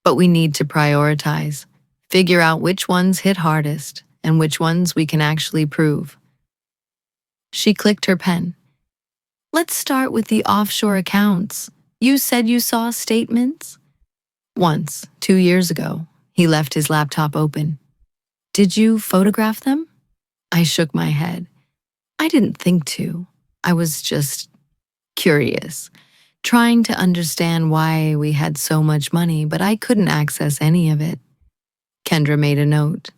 but we need to prioritize, figure out which ones hit hardest and which ones we can actually prove." She clicked her pen. "Let's start with the offshore accounts. You said you saw statements?" "Once, 2 years ago." He left his laptop open. "Did you photograph them?" I shook my head. "I didn't think to. I was just curious, trying to understand why we had so much money, but I couldn't access any of it." Kendra made a note.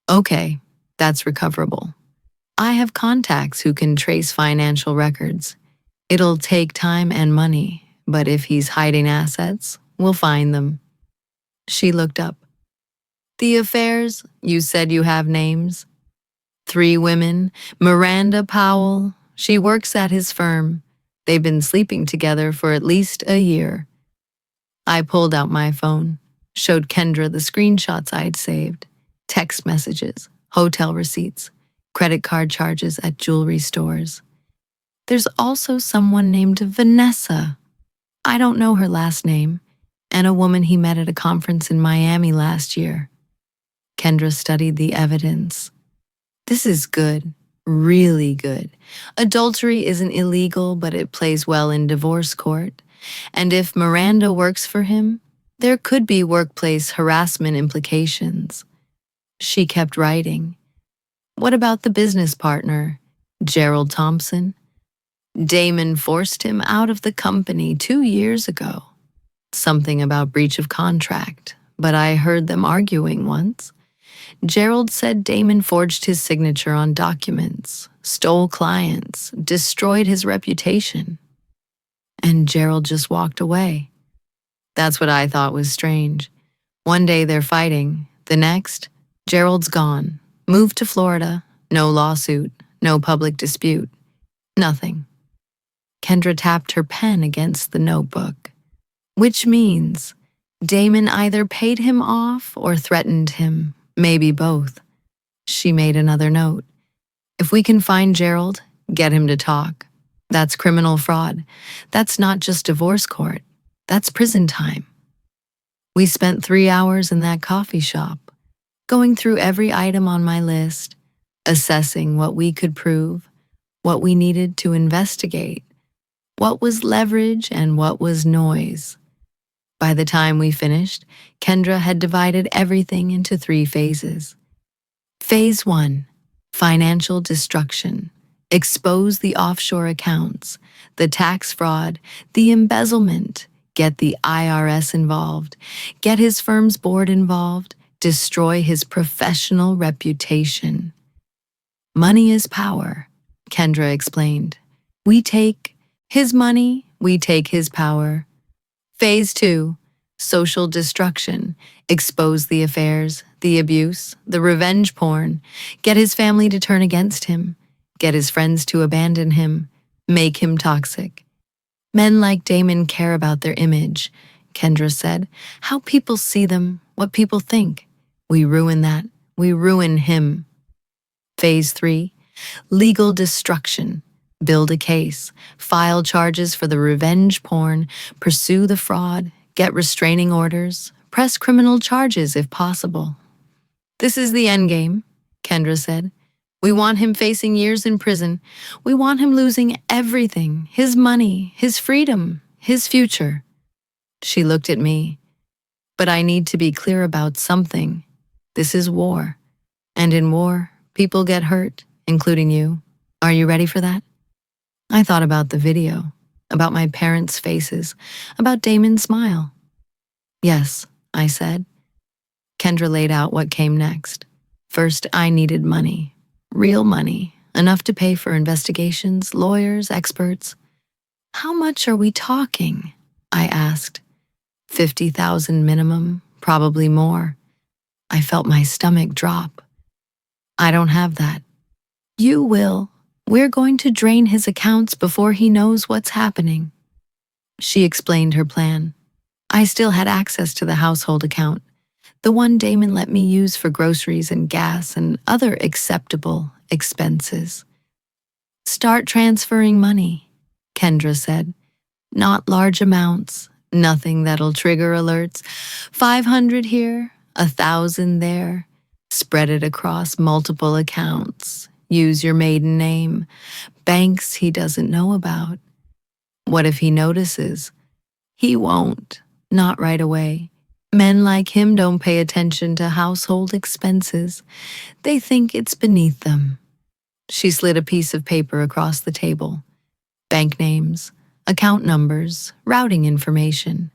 "Okay, that's recoverable. I have contacts who can trace financial records. It'll take time and money, but if he's hiding assets, we'll find them." She looked up. "The affairs, you said you have names?" 3 women, Miranda Powell. She works at his firm. They've been sleeping together for at least a year. I pulled out my phone, showed Kendra the screenshots I'd saved, text messages, hotel receipts, credit card charges at jewelry stores. "There's also someone named Vanessa. I don't know her last name, and a woman he met at a conference in Miami last year." Kendra studied the evidence. "This is good, really good. Adultery isn't illegal, but it plays well in divorce court. And if Miranda works for him, there could be workplace harassment implications." She kept writing. "What about the business partner, Gerald Thompson? Damon forced him out of the company 2 years ago. Something about breach of contract, but I heard them arguing once. Gerald said Damon forged his signature on documents, stole clients, destroyed his reputation. And Gerald just walked away. That's what I thought was strange. One day they're fighting, the next, Gerald's gone, moved to Florida, no lawsuit, no public dispute, nothing. Kendra tapped her pen against the notebook, which means Damon either paid him off or threatened him, maybe both. She made another note. If we can find Gerald, get him to talk. That's criminal fraud. That's not just divorce court. That's prison time. We spent 3 hours in that coffee shop, going through every item on my list, assessing what we could prove, what we needed to investigate, what was leverage and what was noise. By the time we finished, Kendra had divided everything into 3 phases. Phase 1, financial destruction. Expose the offshore accounts, the tax fraud, the embezzlement. Get the IRS involved. Get his firm's board involved. Destroy his professional reputation. Money is power, Kendra explained. We take his money, we take his power. Phase 2, social destruction. Expose the affairs, the abuse, the revenge porn. Get his family to turn against him. Get his friends to abandon him. Make him toxic. Men like Damon care about their image, Kendra said. How people see them, what people think. We ruin that. We ruin him. Phase 3, legal destruction. Build a case, file charges for the revenge porn, pursue the fraud, get restraining orders, press criminal charges if possible. This is the end game, Kendra said. We want him facing years in prison. We want him losing everything, his money, his freedom, his future. She looked at me. But I need to be clear about something. This is war. And in war, people get hurt, including you. Are you ready for that? I thought about the video, about my parents' faces, about Damon's smile. Yes, I said. Kendra laid out what came next. First, I needed money. Real money, enough to pay for investigations, lawyers, experts. How much are we talking? I asked. 50,000 minimum, probably more. I felt my stomach drop. I don't have that. You will. We're going to drain his accounts before he knows what's happening. She explained her plan. I still had access to the household account, the one Damon let me use for groceries and gas and other acceptable expenses. Start transferring money, Kendra said. Not large amounts, nothing that'll trigger alerts. 500 here, 1,000 there. Spread it across multiple accounts. Use your maiden name. Banks he doesn't know about. What if he notices? He won't, not right away. Men like him don't pay attention to household expenses. They think it's beneath them. She slid a piece of paper across the table. Bank names, account numbers, routing information.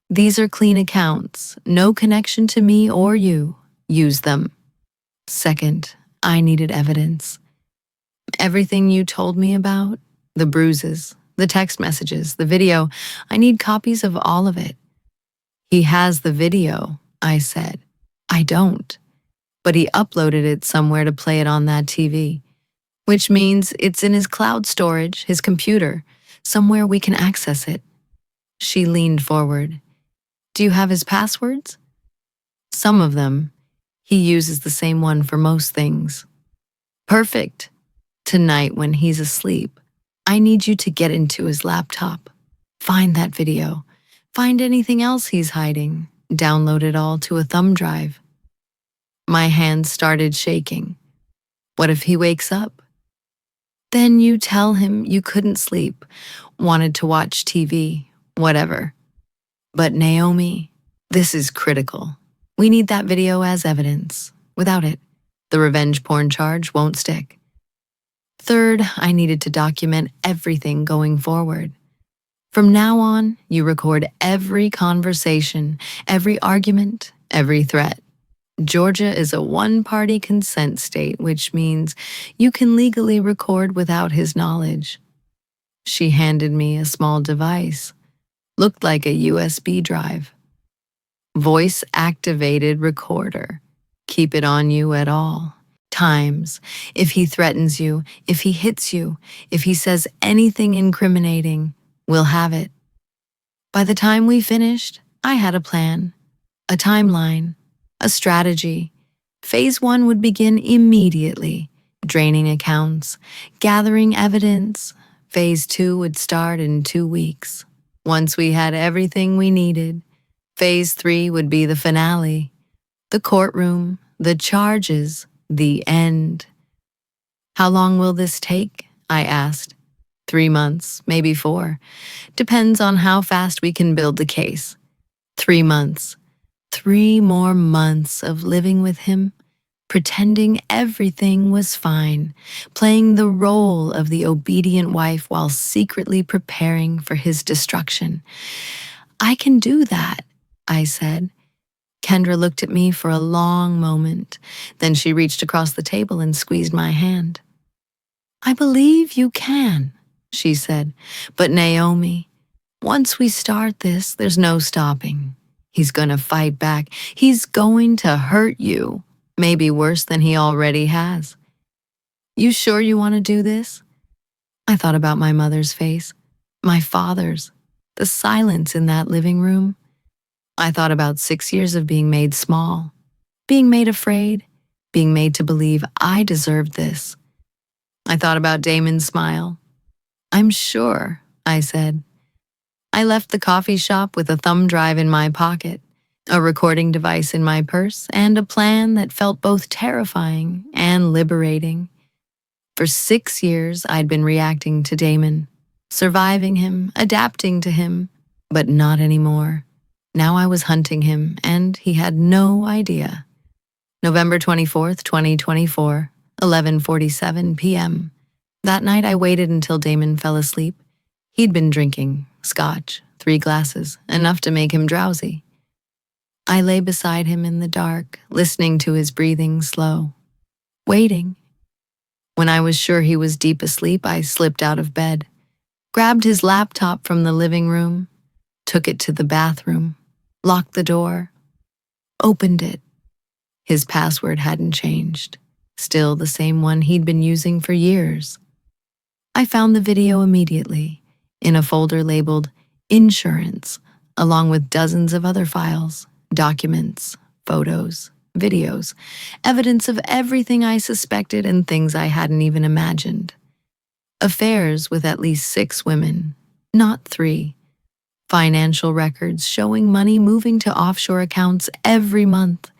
These are clean accounts, no connection to me or you. Use them. Second, I needed evidence. Everything you told me about, the bruises, the text messages, the video, I need copies of all of it. He has the video, I said. I don't. But he uploaded it somewhere to play it on that TV, which means it's in his cloud storage, his computer, somewhere we can access it. She leaned forward. Do you have his passwords? Some of them. He uses the same one for most things. Perfect. Tonight when he's asleep, I need you to get into his laptop. Find that video. Find anything else he's hiding. Download it all to a thumb drive. My hands started shaking. What if he wakes up? Then you tell him you couldn't sleep, wanted to watch TV, whatever. But Naomi, this is critical. We need that video as evidence. Without it, the revenge porn charge won't stick. Third, I needed to document everything going forward. From now on, you record every conversation, every argument, every threat. Georgia is a one-party consent state, which means you can legally record without his knowledge. She handed me a small device. Looked like a USB drive. Voice-activated recorder. Keep it on you at all times. If he threatens you, if he hits you, if he says anything incriminating, we'll have it. By the time we finished, I had a plan, a timeline, a strategy. Phase 1 would begin immediately, draining accounts, gathering evidence. Phase 2 would start in 2 weeks. Once we had everything we needed, Phase 3 would be the finale, the courtroom, the charges, the end. How long will this take? I asked. 3 months, maybe 4. Depends on how fast we can build the case. 3 months. 3 more months of living with him, pretending everything was fine, playing the role of the obedient wife while secretly preparing for his destruction. I can do that, I said. Kendra looked at me for a long moment. Then she reached across the table and squeezed my hand. I believe you can, she said. But Naomi, once we start this, there's no stopping. He's going to fight back. He's going to hurt you, maybe worse than he already has. You sure you want to do this? I thought about my mother's face, my father's, the silence in that living room. I thought about 6 years of being made small, being made afraid, being made to believe I deserved this. I thought about Damon's smile. I'm sure, I said. I left the coffee shop with a thumb drive in my pocket, a recording device in my purse, and a plan that felt both terrifying and liberating. For 6 years, I'd been reacting to Damon, surviving him, adapting to him, but not anymore. Now I was hunting him, and he had no idea. November 24th, 2024, 11:47 p.m. That night I waited until Damon fell asleep. He'd been drinking scotch, 3 glasses, enough to make him drowsy. I lay beside him in the dark, listening to his breathing slow, waiting. When I was sure he was deep asleep, I slipped out of bed, grabbed his laptop from the living room, took it to the bathroom, locked the door, opened it. His password hadn't changed, still the same one he'd been using for years. I found the video immediately, in a folder labeled Insurance, along with dozens of other files, documents, photos, videos, evidence of everything I suspected and things I hadn't even imagined. Affairs with at least 6 women, not 3. Financial records showing money moving to offshore accounts every month.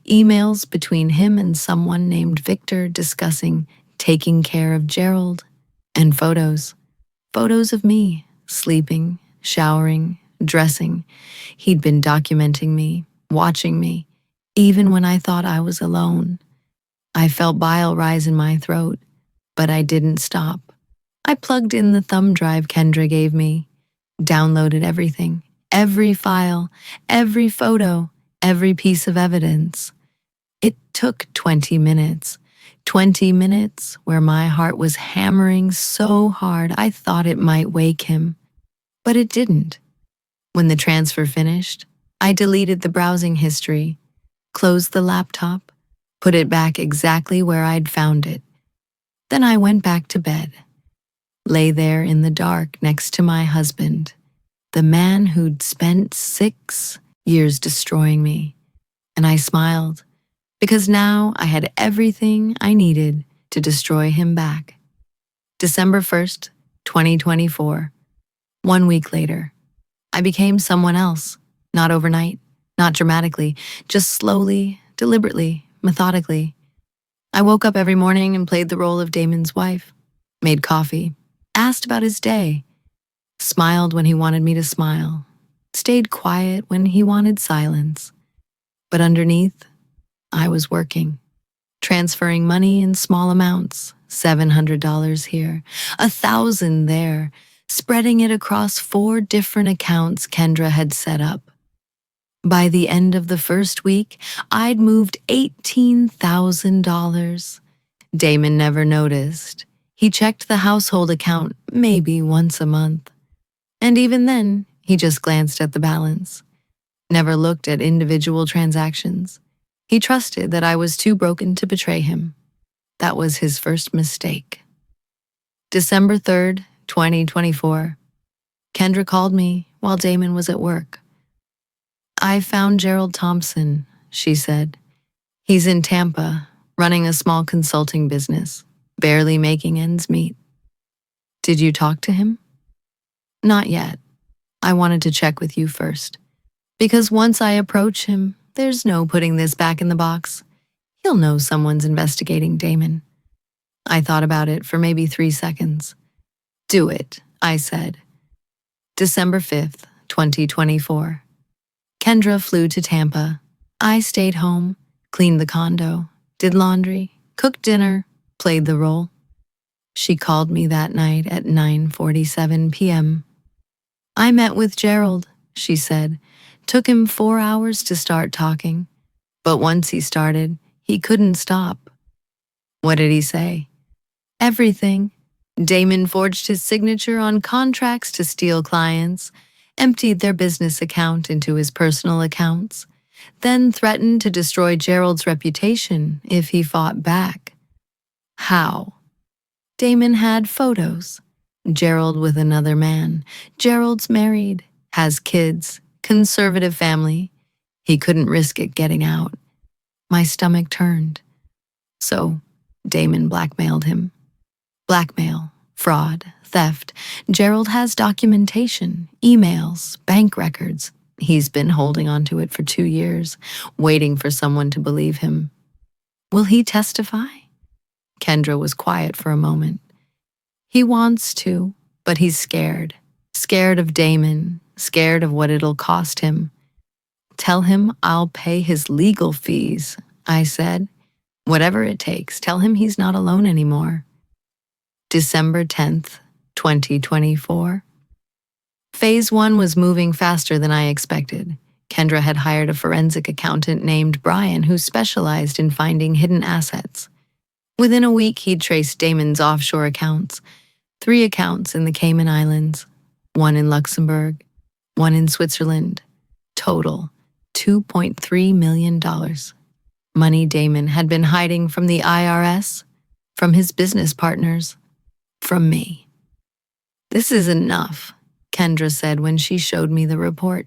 Emails between him and someone named Victor discussing taking care of Gerald. And photos. Photos of me, sleeping, showering, dressing. He'd been documenting me, watching me, even when I thought I was alone. I felt bile rise in my throat, but I didn't stop. I plugged in the thumb drive Kendra gave me, downloaded everything, every file, every photo, every piece of evidence. It took 20 minutes. 20 minutes where my heart was hammering so hard I thought it might wake him. But it didn't. When the transfer finished, I deleted the browsing history, closed the laptop, put it back exactly where I'd found it. Then I went back to bed, lay there in the dark next to my husband, the man who'd spent 6 years destroying me. And I smiled, because now I had everything I needed to destroy him back. December 1st, 2024. 1 week later, I became someone else, not overnight, not dramatically, just slowly, deliberately, methodically. I woke up every morning and played the role of Damon's wife, made coffee, asked about his day, smiled when he wanted me to smile, stayed quiet when he wanted silence. But underneath, I was working, transferring money in small amounts, $700 here, $1,000 there, spreading it across 4 different accounts Kendra had set up. By the end of the first week, I'd moved $18,000. Damon never noticed. He checked the household account maybe once a month. And even then, he just glanced at the balance, never looked at individual transactions. He trusted that I was too broken to betray him. That was his first mistake. December 3rd, 2024. Kendra called me while Damon was at work. "I found Gerald Thompson," she said. "He's in Tampa, running a small consulting business, barely making ends meet." "Did you talk to him?" "Not yet. I wanted to check with you first. Because once I approach him, there's no putting this back in the box. He'll know someone's investigating Damon." I thought about it for maybe 3 seconds. "Do it," I said. December 5th, 2024. Kendra flew to Tampa. I stayed home, cleaned the condo, did laundry, cooked dinner, played the role. She called me that night at 9:47 p.m. "I met with Gerald," she said. "Took him 4 hours to start talking. But once he started, he couldn't stop." "What did he say?" "Everything. Damon forged his signature on contracts to steal clients, emptied their business account into his personal accounts, then threatened to destroy Gerald's reputation if he fought back." "How?" "Damon had photos. Gerald with another man. Gerald's married, has kids, conservative family. He couldn't risk it getting out." My stomach turned. So, Damon blackmailed him. Blackmail, fraud, theft. Gerald has documentation, emails, bank records. He's been holding onto it for 2 years, waiting for someone to believe him. "Will he testify?" Kendra was quiet for a moment. "He wants to, but he's scared. Scared of Damon, scared of what it'll cost him." "Tell him I'll pay his legal fees," I said. "Whatever it takes, tell him he's not alone anymore." December 10th, 2024. Phase 1 was moving faster than I expected. Kendra had hired a forensic accountant named Brian who specialized in finding hidden assets. Within a week, he'd traced Damon's offshore accounts, 3 accounts in the Cayman Islands, 1 in Luxembourg, 1 in Switzerland. Total, $2.3 million. Money Damon had been hiding from the IRS, from his business partners, from me. "This is enough," Kendra said when she showed me the report.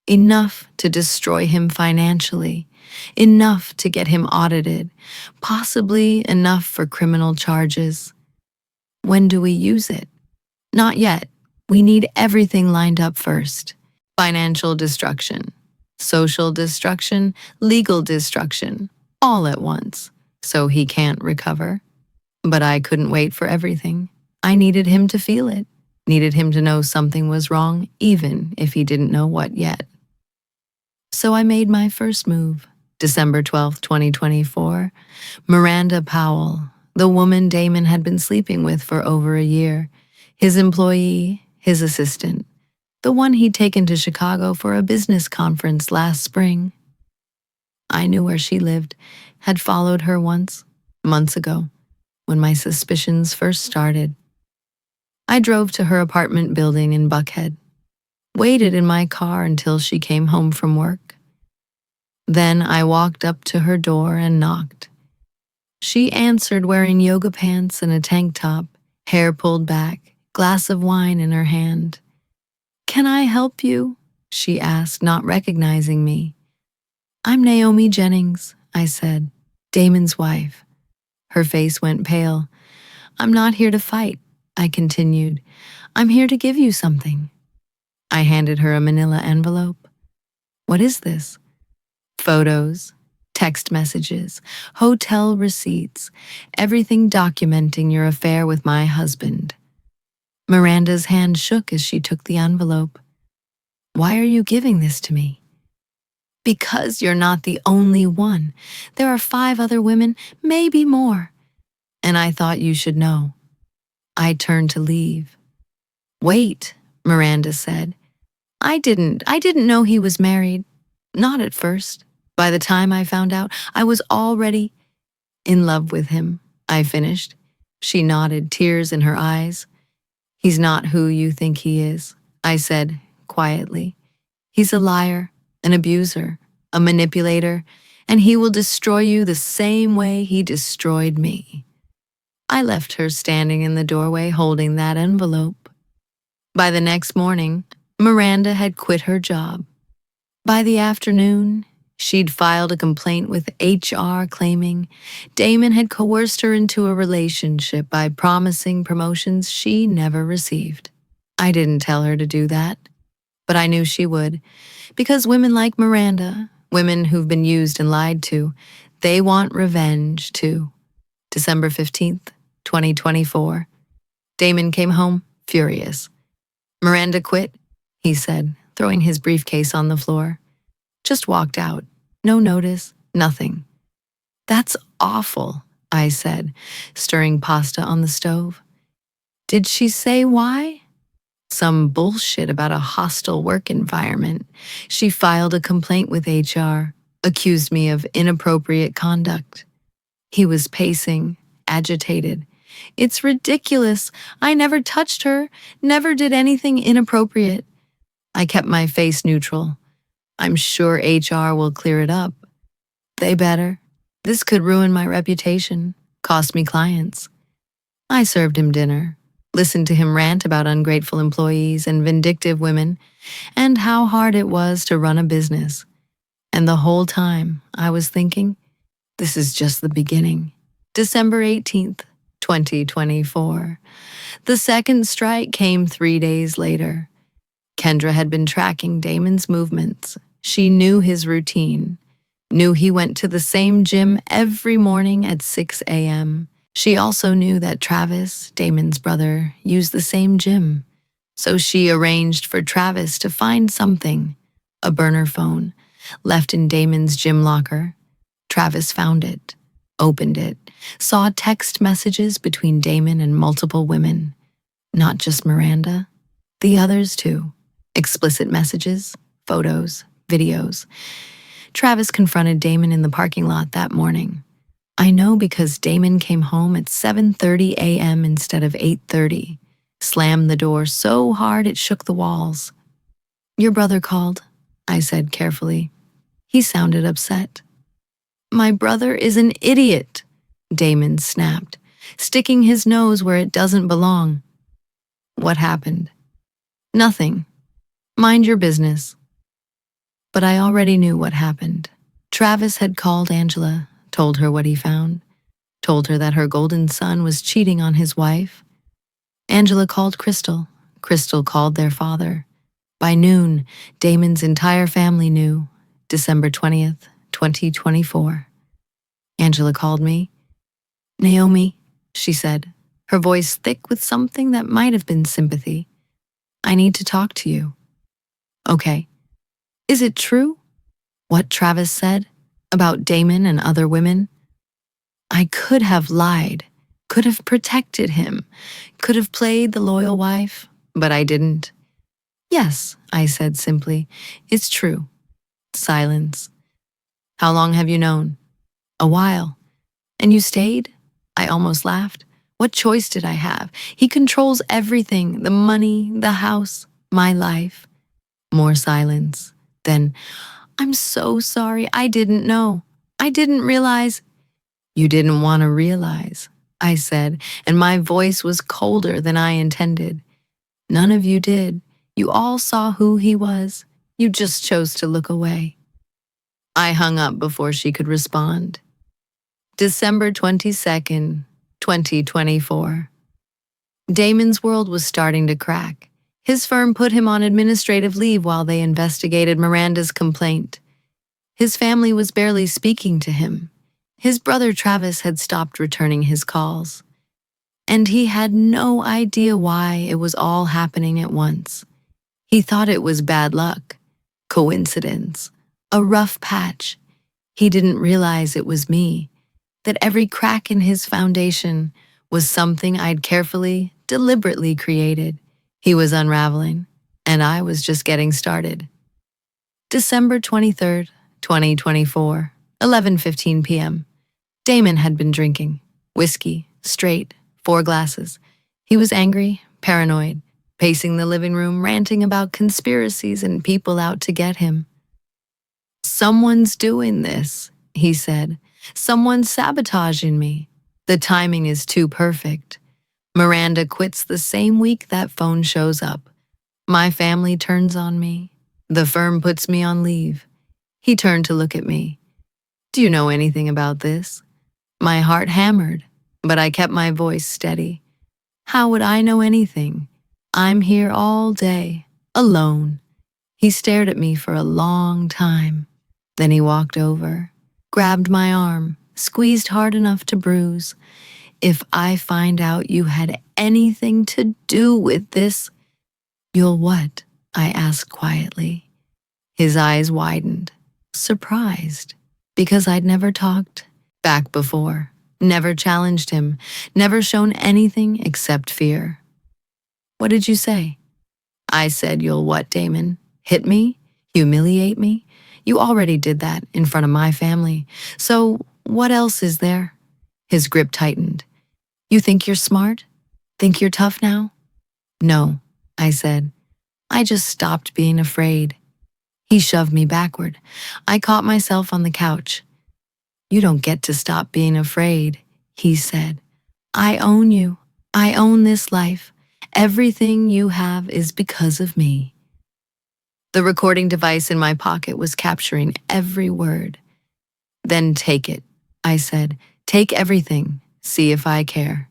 "Enough to destroy him financially. Enough to get him audited. Possibly enough for criminal charges." "When do we use it?" "Not yet. We need everything lined up first. Financial destruction, social destruction, legal destruction, all at once, so he can't recover." But I couldn't wait for everything. I needed him to feel it, needed him to know something was wrong, even if he didn't know what yet. So I made my first move. December 12th, 2024. Miranda Powell, the woman Damon had been sleeping with for over a year, his employee, his assistant, the one he'd taken to Chicago for a business conference last spring. I knew where she lived, had followed her once, months ago, when my suspicions first started. I drove to her apartment building in Buckhead, waited in my car until she came home from work. Then I walked up to her door and knocked. She answered wearing yoga pants and a tank top, hair pulled back, glass of wine in her hand. "Can I help you?" she asked, not recognizing me. "I'm Naomi Jennings," I said, "Damon's wife." Her face went pale. "I'm not here to fight," I continued. "I'm here to give you something." I handed her a manila envelope. "What is this?" "Photos, text messages, hotel receipts, everything documenting your affair with my husband." Miranda's hand shook as she took the envelope. "Why are you giving this to me?" "Because you're not the only one. There are 5 other women, maybe more. And I thought you should know." I turned to leave. "Wait," Miranda said. I didn't know he was married. Not at first. By the time I found out, I was already in love with him, I finished. She nodded, tears in her eyes. He's not who you think he is, I said quietly. He's a liar, an abuser, a manipulator, and he will destroy you the same way he destroyed me. I left her standing in the doorway holding that envelope. By the next morning, Miranda had quit her job. By the afternoon, she'd filed a complaint with HR claiming Damon had coerced her into a relationship by promising promotions she never received. I didn't tell her to do that, but I knew she would, because women like Miranda, women who've been used and lied to, they want revenge too. December 15th, 2024. Damon came home furious. Miranda quit, he said, throwing his briefcase on the floor. Just walked out. No notice, nothing. That's awful, I said, stirring pasta on the stove. Did she say why? Some bullshit about a hostile work environment. She filed a complaint with HR, accused me of inappropriate conduct. He was pacing, agitated. It's ridiculous. I never touched her, never did anything inappropriate. I kept my face neutral. I'm sure HR will clear it up. They better. This could ruin my reputation, cost me clients. I served him dinner, listened to him rant about ungrateful employees and vindictive women, and how hard it was to run a business. And the whole time, I was thinking, this is just the beginning. December 18th, 2024. The second strike came 3 days later. Kendra had been tracking Damon's movements. She knew his routine, knew he went to the same gym every morning at 6 a.m. She also knew that Travis, Damon's brother, used the same gym. So she arranged for Travis to find something, a burner phone, left in Damon's gym locker. Travis found it, opened it, saw text messages between Damon and multiple women. Not just Miranda, the others too. Explicit messages, photos, videos. Travis confronted Damon in the parking lot that morning. I know because Damon came home at 7:30 a.m. instead of 8:30, slammed the door so hard it shook the walls. Your brother called, I said carefully. He sounded upset. My brother is an idiot, Damon snapped, sticking his nose where it doesn't belong. What happened? Nothing. Mind your business. But I already knew what happened. Travis had called Angela, told her what he found, told her that her golden son was cheating on his wife. Angela called Crystal. Crystal called their father. By noon, Damon's entire family knew. December 20th, 2024. Angela called me. Naomi, she said, her voice thick with something that might have been sympathy. I need to talk to you. Okay. Is it true? What Travis said about Damon and other women? I could have lied, could have protected him, could have played the loyal wife, but I didn't. Yes, I said simply. It's true. Silence. How long have you known? A while. And you stayed? I almost laughed. What choice did I have? He controls everything, the money, the house, my life. More silence. Then, I'm so sorry, I didn't know. I didn't realize. You didn't want to realize, I said, and my voice was colder than I intended. None of you did. You all saw who he was. You just chose to look away. I hung up before she could respond. December 22nd, 2024. Damon's world was starting to crack. His firm put him on administrative leave while they investigated Miranda's complaint. His family was barely speaking to him. His brother Travis had stopped returning his calls. And he had no idea why it was all happening at once. He thought it was bad luck, coincidence, a rough patch. He didn't realize it was me, that every crack in his foundation was something I'd carefully, deliberately created. He was unraveling, and I was just getting started. December 23rd, 2024, 11:15 p.m. Damon had been drinking. Whiskey, straight, 4 glasses. He was angry, paranoid, pacing the living room, ranting about conspiracies and people out to get him. "Someone's doing this," he said. "Someone's sabotaging me. The timing is too perfect. Miranda quits the same week that phone shows up. My family turns on me. The firm puts me on leave." He turned to look at me. "Do you know anything about this?" My heart hammered, but I kept my voice steady. "How would I know anything? I'm here all day, alone." He stared at me for a long time. Then he walked over, grabbed my arm, squeezed hard enough to bruise. "If I find out you had anything to do with this—" "You'll what?" I asked quietly. His eyes widened, surprised, because I'd never talked back before, never challenged him, never shown anything except fear. "What did you say?" "I said, you'll what, Damon? Hit me? Humiliate me? You already did that in front of my family. So what else is there?" His grip tightened. "You think you're smart? Think you're tough now?" "No," I said. "I just stopped being afraid." He shoved me backward. I caught myself on the couch. "You don't get to stop being afraid," he said. "I own you. I own this life. Everything you have is because of me." The recording device in my pocket was capturing every word. "Then take it," I said. "Take everything. See if I care."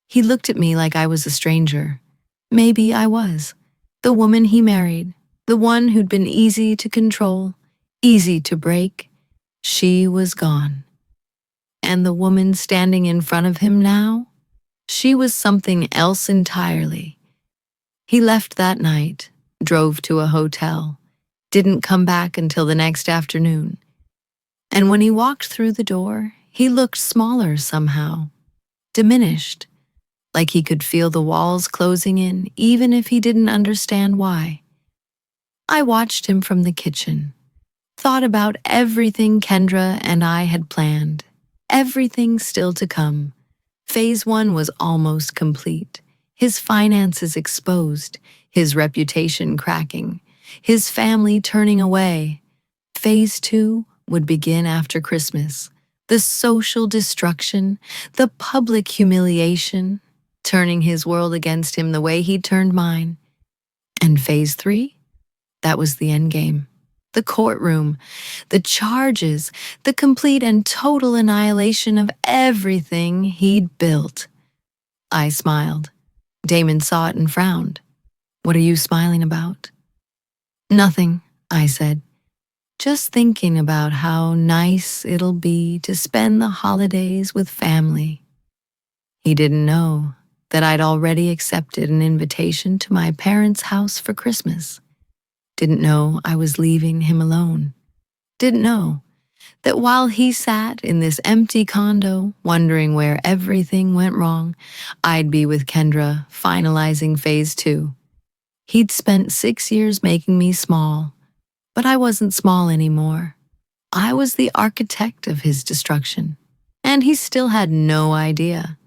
He looked at me like I was a stranger. Maybe I was. The woman he married, the one who'd been easy to control, easy to break, she was gone. And the woman standing in front of him now? She was something else entirely. He left that night, drove to a hotel, didn't come back until the next afternoon. And when he walked through the door, he looked smaller somehow, diminished, like he could feel the walls closing in even if he didn't understand why. I watched him from the kitchen, thought about everything Kendra and I had planned, everything still to come. Phase 1 was almost complete. His finances exposed, his reputation cracking, his family turning away. Phase 2 would begin after Christmas. The social destruction, the public humiliation, turning his world against him the way he'd turned mine. And Phase 3? That was the endgame. The courtroom, the charges, the complete and total annihilation of everything he'd built. I smiled. Damon saw it and frowned. "What are you smiling about?" "Nothing," I said. "Just thinking about how nice it'll be to spend the holidays with family." He didn't know that I'd already accepted an invitation to my parents' house for Christmas. Didn't know I was leaving him alone. Didn't know that while he sat in this empty condo wondering where everything went wrong, I'd be with Kendra finalizing Phase 2. He'd spent 6 years making me small, but I wasn't small anymore. I was the architect of his destruction, and he still had no idea.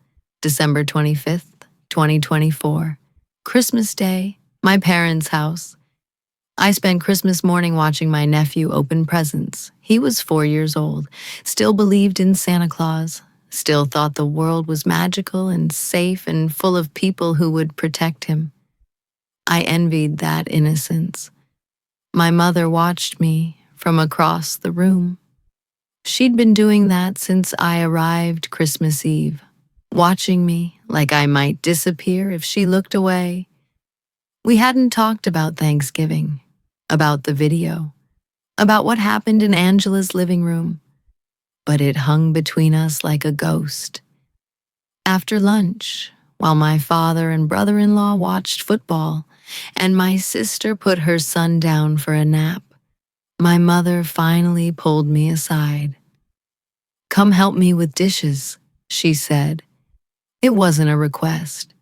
December 25th, 2024, Christmas Day, my parents' house. I spent Christmas morning watching my nephew open presents. He was 4 years old, still believed in Santa Claus, still thought the world was magical and safe and full of people who would protect him. I envied that innocence. My mother watched me from across the room. She'd been doing that since I arrived Christmas Eve, watching me like I might disappear if she looked away. We hadn't talked about Thanksgiving, about the video, about what happened in Angela's living room, but it hung between us like a ghost. After lunch, while my father and brother-in-law watched football, and my sister put her son down for a nap, my mother finally pulled me aside. "Come help me with dishes," she said. It wasn't a request.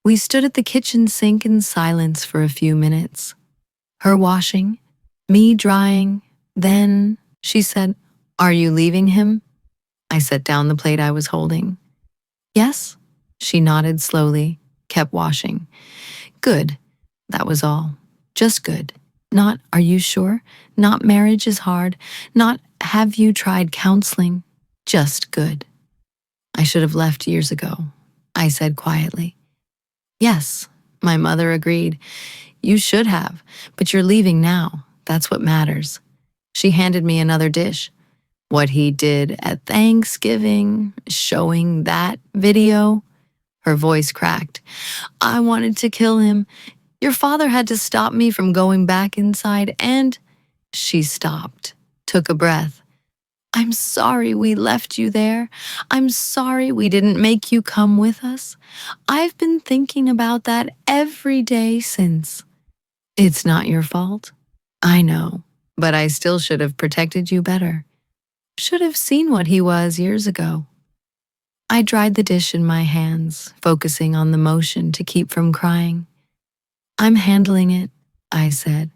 We stood at the kitchen sink in silence for a few minutes. Her washing, Me drying. Then she said, "Are you leaving him?" I set down the plate I was holding. "Yes." She nodded slowly, kept washing. "Good." That was all. Just good. Not, "Are you sure?" Not, "Marriage is hard." Not, "Have you tried counseling?" Just good. "I should have left years ago," I said quietly. "Yes," my mother agreed. "You should have, but you're leaving now. That's what matters." She handed me another dish. What he did at Thanksgiving, showing that video. Her voice cracked. "I wanted to kill him. Your father had to stop me from going back inside, and—" She stopped, took a breath. "I'm sorry we left you there. I'm sorry we didn't make you come with us. I've been thinking about that every day since." "It's not your fault." "I know, but I still should have protected you better. Should have seen what he was years ago." I dried the dish in my hands, focusing on the motion to keep from crying. "I'm handling it," I said.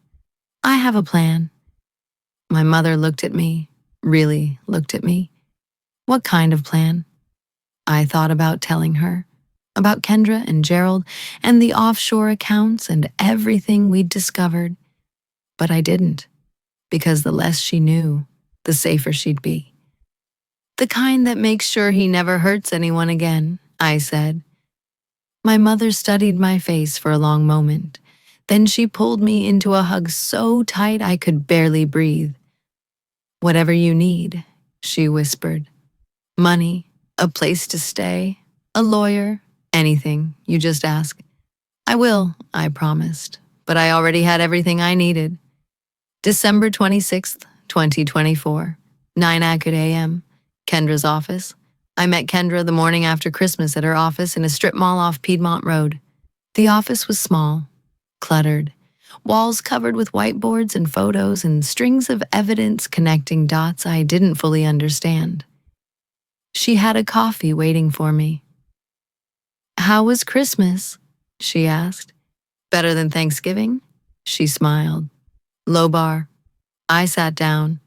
"I have a plan." My mother looked at me, really looked at me. "What kind of plan?" I thought about telling her, about Kendra and Gerald and the offshore accounts and everything we'd discovered. But I didn't, because the less she knew, the safer she'd be. "The kind that makes sure he never hurts anyone again," I said. My mother studied my face for a long moment. Then she pulled me into a hug so tight I could barely breathe. "Whatever you need," she whispered. "Money, a place to stay, a lawyer, anything, you just ask." "I will," I promised, but I already had everything I needed. December 26th, 2024, 9 a.m., Kendra's office. I met Kendra the morning after Christmas at her office in a strip mall off Piedmont Road. The office was small, cluttered, walls covered with whiteboards and photos and strings of evidence connecting dots I didn't fully understand. She had a coffee waiting for me. "How was Christmas?" she asked. "Better than Thanksgiving?" She smiled. "Low bar." I sat down.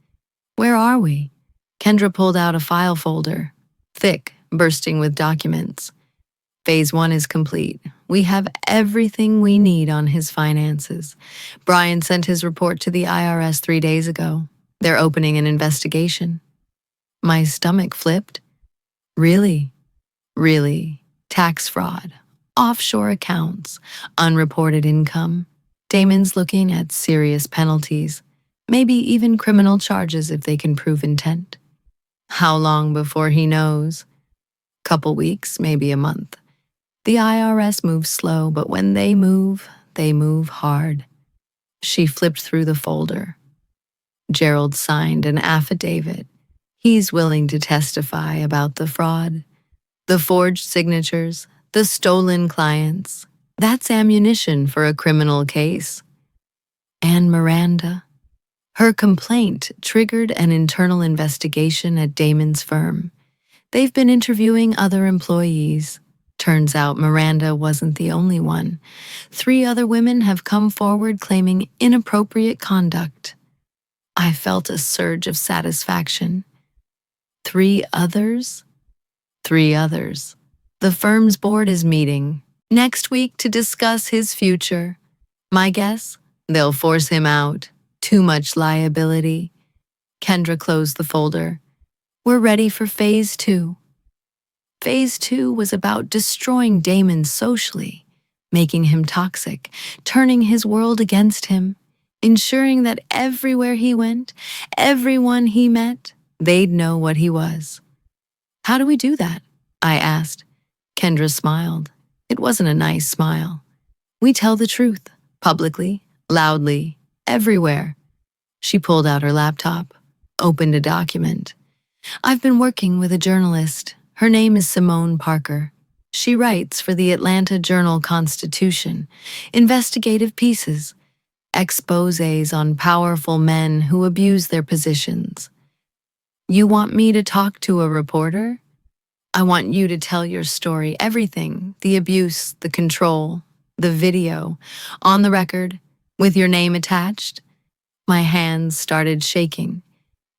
"Where are we?" Kendra pulled out a file folder, thick, bursting with documents. Phase 1 is complete. We have everything we need on his finances. Brian sent his report to the IRS 3 days ago. They're opening an investigation. My stomach flipped. Really? Really? Tax fraud, offshore accounts, unreported income. Damon's looking at serious penalties, maybe even criminal charges if they can prove intent. How long before he knows? Couple weeks, maybe a month. The IRS moves slow, but when they move hard. She flipped through the folder. Gerald signed an affidavit. He's willing to testify about the fraud, the forged signatures, the stolen clients. That's ammunition for a criminal case. And Miranda. Her complaint triggered an internal investigation at Damon's firm. They've been interviewing other employees. Turns out Miranda wasn't the only one. 3 other women have come forward claiming inappropriate conduct. I felt a surge of satisfaction. 3 others? 3 others. The firm's board is meeting next week to discuss his future. My guess? They'll force him out. Too much liability. Kendra closed the folder. We're ready for Phase 2. Phase 2 was about destroying Damon socially, making him toxic, turning his world against him, ensuring that everywhere he went, everyone he met, they'd know what he was. "How do we do that?" I asked. Kendra smiled. It wasn't a nice smile. "We tell the truth, publicly, loudly, everywhere." She pulled out her laptop, opened a document. "I've been working with a journalist. Her name is Simone Parker. She writes for the Atlanta Journal-Constitution, investigative pieces, exposés on powerful men who abuse their positions. You want me to talk to a reporter? I want you to tell your story, everything, the abuse, the control, the video, on the record, with your name attached. My hands started shaking.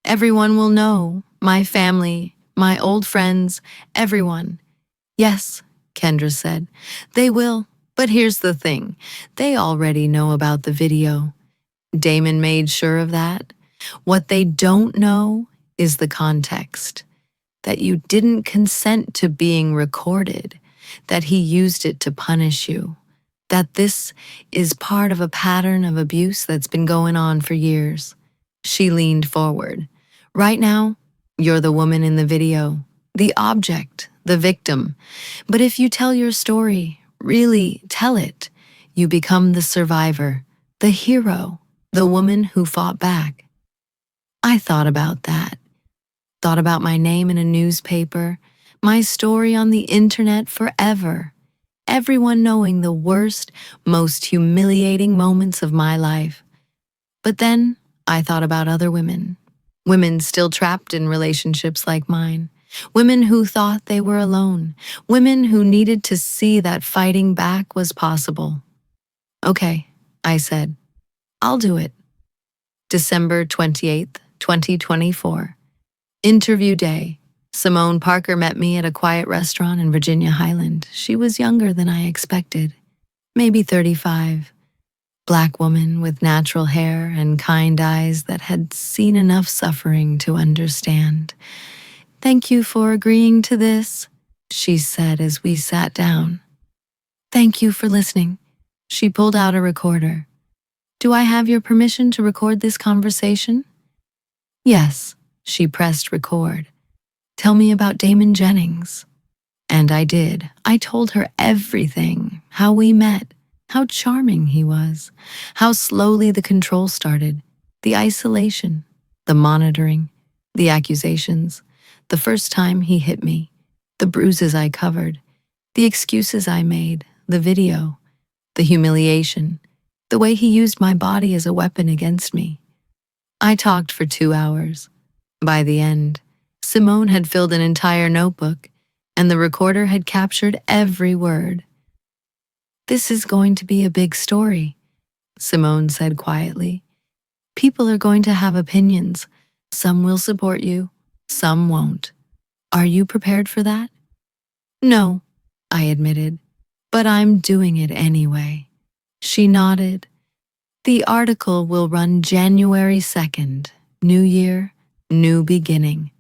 Everyone will know. My family, my old friends, everyone. Yes, Kendra said. They will. But here's the thing. They already know about the video. Damon made sure of that. What they don't know is the context. That you didn't consent to being recorded. That he used it to punish you. That this is part of a pattern of abuse that's been going on for years. She leaned forward. Right now, you're the woman in the video, the object, the victim. But if you tell your story, really tell it, you become the survivor, the hero, the woman who fought back. I thought about that. Thought about my name in a newspaper, my story on the internet forever. Everyone knowing the worst, most humiliating moments of my life. But then I thought about other women. Women still trapped in relationships like mine. Women who thought they were alone. Women who needed to see that fighting back was possible. Okay, I said. I'll do it. December 28th, 2024. Interview day. Simone Parker met me at a quiet restaurant in Virginia Highland. She was younger than I expected, maybe 35. Black woman with natural hair and kind eyes that had seen enough suffering to understand. Thank you for agreeing to this, she said as we sat down. Thank you for listening. She pulled out a recorder. Do I have your permission to record this conversation? Yes, she pressed record. Tell me about Damon Jennings. And I did. I told her everything, how we met, how charming he was, how slowly the control started, the isolation, the monitoring, the accusations, the first time he hit me, the bruises I covered, the excuses I made, the video, the humiliation, the way he used my body as a weapon against me. I talked for 2 hours. By the end, Simone had filled an entire notebook, and the recorder had captured every word. This is going to be a big story, Simone said quietly. People are going to have opinions. Some will support you, some won't. Are you prepared for that? No, I admitted, but I'm doing it anyway. She nodded. The article will run January 2nd, New Year, new beginning.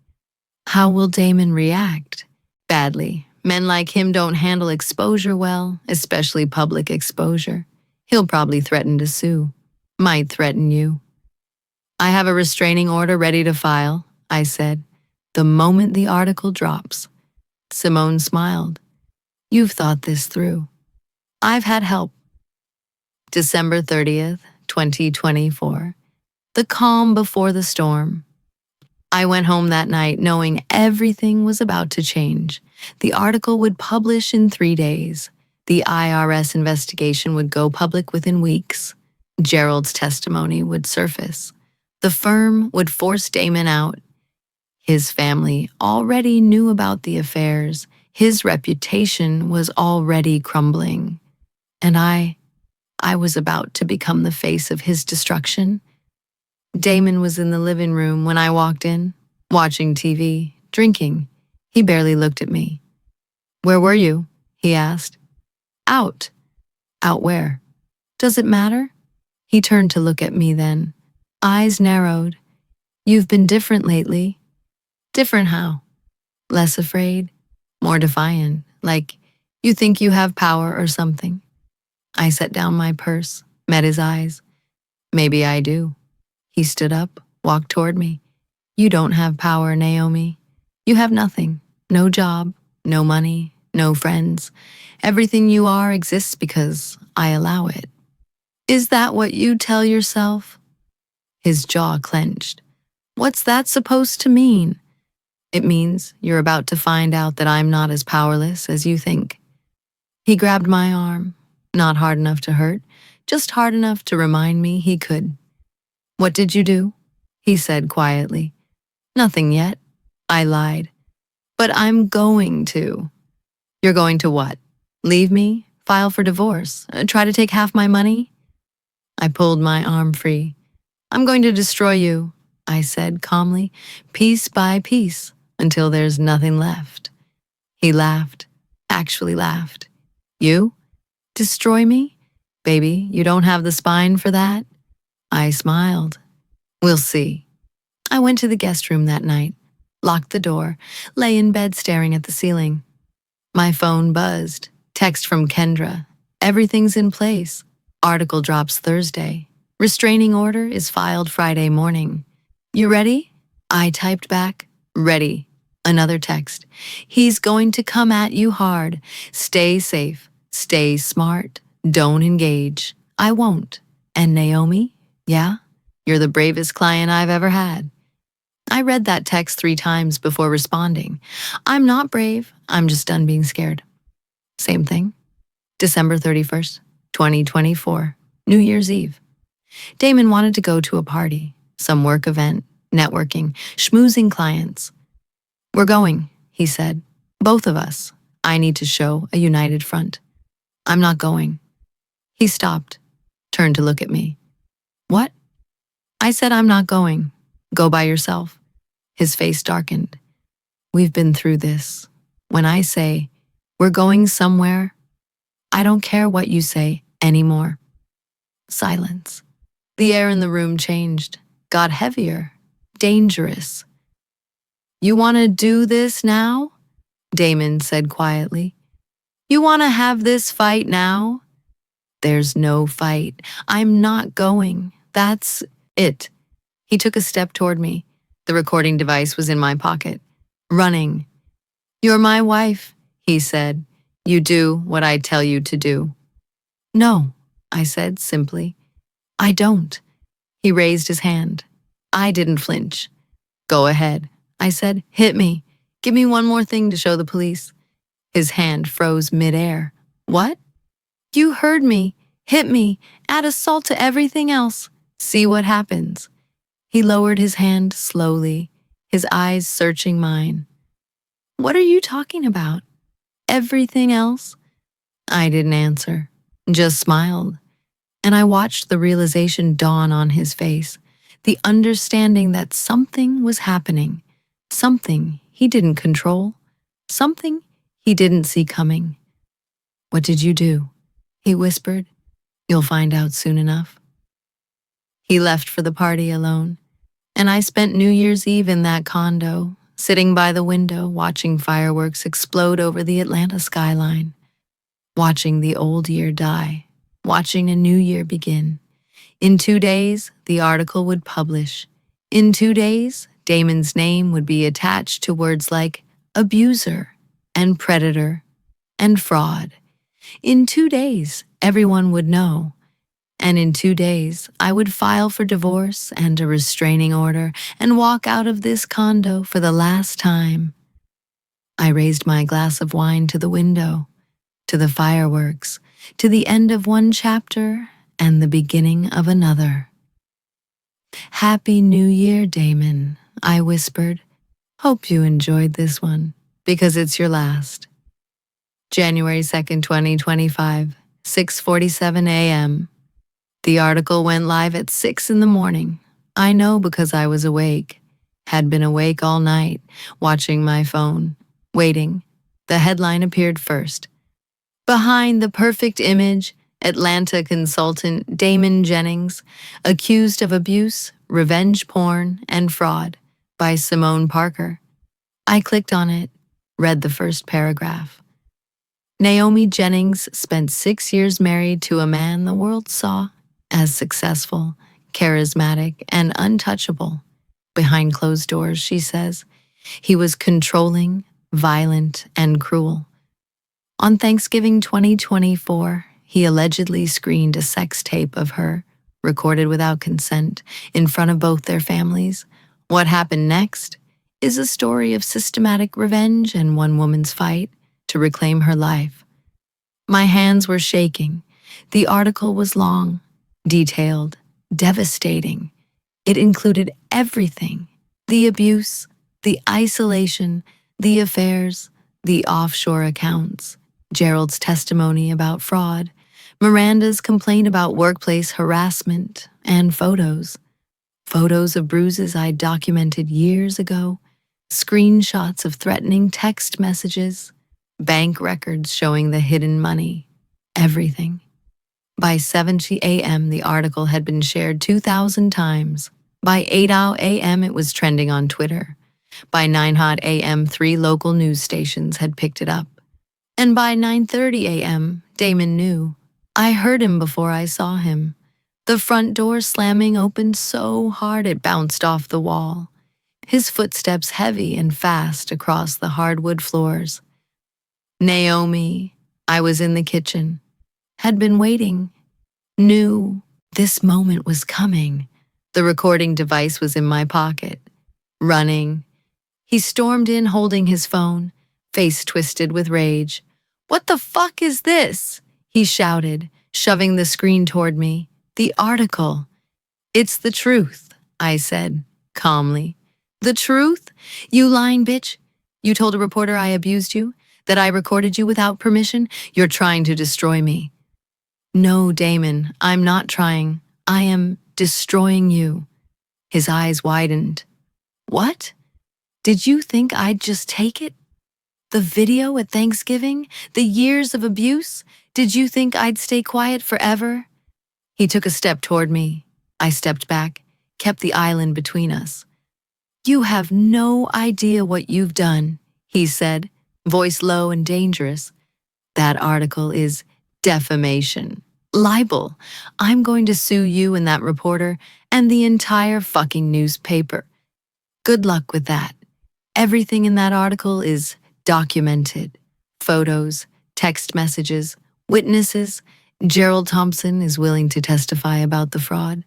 How will Damon react? Badly. Men like him don't handle exposure well, especially public exposure. He'll probably threaten to sue. Might threaten you. I have a restraining order ready to file, I said, the moment the article drops. Simone smiled. You've thought this through. I've had help. December 30th, 2024. The calm before the storm. I went home that night knowing everything was about to change. The article would publish in 3 days. The IRS investigation would go public within weeks. Gerald's testimony would surface. The firm would force Damon out. His family already knew about the affairs. His reputation was already crumbling. And I was about to become the face of his destruction. Damon was in the living room when I walked in, watching TV, drinking. He barely looked at me. Where were you? He asked. Out. Out where? Does it matter? He turned to look at me then. Eyes narrowed. You've been different lately. Different how? Less afraid, more defiant, like you think you have power or something. I set down my purse, met his eyes. Maybe I do. He stood up, walked toward me. You don't have power, Naomi. You have nothing. No job, no money, no friends. Everything you are exists because I allow it. Is that what you tell yourself? His jaw clenched. What's that supposed to mean? It means you're about to find out that I'm not as powerless as you think. He grabbed my arm, not hard enough to hurt, just hard enough to remind me he could. What did you do? He said quietly. Nothing yet. I lied. But I'm going to. You're going to what? Leave me? File for divorce? Try to take half my money? I pulled my arm free. I'm going to destroy you, I said calmly, piece by piece, until there's nothing left. He laughed, actually laughed. You? Destroy me? Baby, you don't have the spine for that? I smiled. We'll see. I went to the guest room that night, locked the door, lay in bed staring at the ceiling. My phone buzzed. Text from Kendra. Everything's in place. Article drops Thursday. Restraining order is filed Friday morning. You ready? I typed back, ready. Another text. He's going to come at you hard. Stay safe. Stay smart. Don't engage. I won't. And Naomi? Yeah? You're the bravest client I've ever had. I read that text 3 times before responding. I'm not brave. I'm just done being scared. Same thing. December 31st, 2024, New Year's Eve. Damon wanted to go to a party, some work event, networking, schmoozing clients. We're going, he said. Both of us. I need to show a united front. I'm not going. He stopped, turned to look at me. What? I said I'm not going. Go by yourself. His face darkened. We've been through this. When I say, we're going somewhere, I don't care what you say anymore. Silence. The air in the room changed, got heavier, dangerous. You want to do this now? Damon said quietly. You want to have this fight now? There's no fight. I'm not going. That's it. He took a step toward me. The recording device was in my pocket. Running. You're my wife, he said. You do what I tell you to do. No, I said simply. I don't. He raised his hand. I didn't flinch. Go ahead, I said. Hit me. Give me one more thing to show the police. His hand froze midair. What? You heard me. Hit me. Add assault to everything else. See what happens. He lowered his hand slowly, his eyes searching mine. What are you talking about? Everything else? I didn't answer, just smiled. And I watched the realization dawn on his face, the understanding that something was happening, something he didn't control, something he didn't see coming. What did you do? He whispered. You'll find out soon enough. He left for the party alone, and I spent New Year's Eve in that condo, sitting by the window watching fireworks explode over the Atlanta skyline, watching the old year die, watching a new year begin. In 2 days, the article would publish. In 2 days, Damon's name would be attached to words like abuser and predator and fraud. In 2 days, everyone would know. And in 2 days, I would file for divorce and a restraining order and walk out of this condo for the last time. I raised my glass of wine to the window, to the fireworks, to the end of one chapter and the beginning of another. Happy New Year, Damon, I whispered. Hope you enjoyed this one, because it's your last. January 2nd, 2025, 6:47 a.m. The article went live at 6 in the morning. I know because I was awake, had been awake all night, watching my phone, waiting. The headline appeared first. Behind the perfect image, Atlanta consultant Damon Jennings, accused of abuse, revenge porn, and fraud, by Simone Parker. I clicked on it, read the first paragraph. Naomi Jennings spent 6 years married to a man the world saw as successful, charismatic, and untouchable. Behind closed doors, she says, he was controlling, violent, and cruel. On Thanksgiving 2024, he allegedly screened a sex tape of her, recorded without consent, in front of both their families. What happened next is a story of systematic revenge and one woman's fight to reclaim her life. My hands were shaking. The article was long, detailed, devastating. It included everything: the abuse, the isolation, the affairs, the offshore accounts, Gerald's testimony about fraud, Miranda's complaint about workplace harassment, and photos. Photos of bruises I documented years ago, screenshots of threatening text messages, bank records showing the hidden money, everything. By 7 a.m., the article had been shared 2,000 times. By 8 a.m., it was trending on Twitter. By 9 a.m., 3 local news stations had picked it up. And by 9:30 a.m., Damon knew. I heard him before I saw him. The front door slamming open so hard it bounced off the wall. His footsteps heavy and fast across the hardwood floors. Naomi, I was in the kitchen, had been waiting, knew this moment was coming. The recording device was in my pocket, running. He stormed in holding his phone, face twisted with rage. "What the fuck is this?" he shouted, shoving the screen toward me. "The article." "It's the truth," I said, calmly. "The truth? You lying bitch? You told a reporter I abused you? That I recorded you without permission? You're trying to destroy me." "No, Damon, I'm not trying. I am destroying you." His eyes widened. "What? Did you think I'd just take it? The video at Thanksgiving? The years of abuse? Did you think I'd stay quiet forever?" He took a step toward me. I stepped back, kept the island between us. "You have no idea what you've done," he said, voice low and dangerous. "That article is defamation, libel. I'm going to sue you and that reporter and the entire fucking newspaper. Good luck with that. Everything in that article is documented. Photos, text messages, witnesses. Gerald Thompson is willing to testify about the fraud.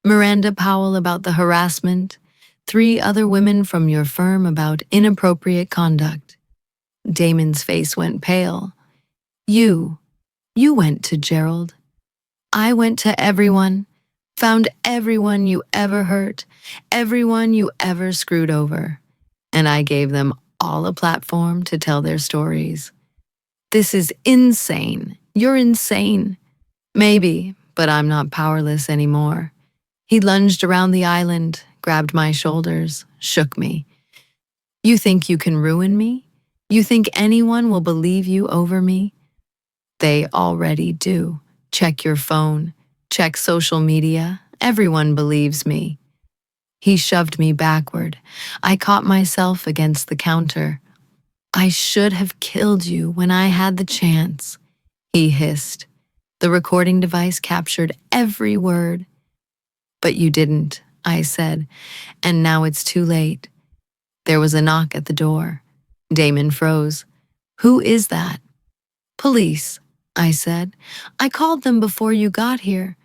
Miranda Powell about the harassment. 3 other women from your firm about inappropriate conduct." Damon's face went pale. You went to Gerald. I went to everyone, found everyone you ever hurt, everyone you ever screwed over, and I gave them all a platform to tell their stories. This is insane. You're insane. Maybe, but I'm not powerless anymore. He lunged around the island, grabbed my shoulders, shook me. "You think you can ruin me? You think anyone will believe you over me? They already do. Check your phone. Check social media. Everyone believes me." He shoved me backward. I caught myself against the counter. "I should have killed you when I had the chance," he hissed. The recording device captured every word. "But you didn't," I said, "and now it's too late." There was a knock at the door. Damon froze. "Who is that?" "Police," I said. "I called them before you got here.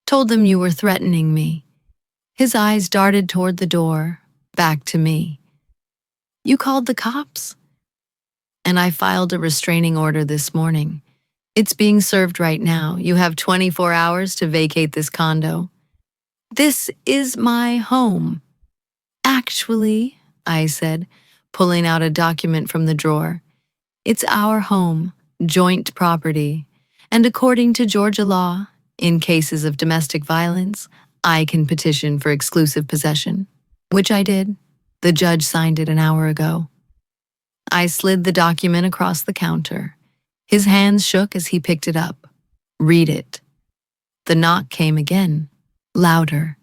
Told them you were threatening me." His eyes darted toward the door, back to me. "You called the cops?" "And I filed a restraining order this morning. It's being served right now. You have 24 hours to vacate this condo." "This is my home." "Actually," I said, pulling out a document from the drawer, "it's our home, joint property, and according to Georgia law, in cases of domestic violence, I can petition for exclusive possession," which I did. The judge signed it an hour ago. I slid the document across the counter. His hands shook as he picked it up. "Read it." The knock came again, louder.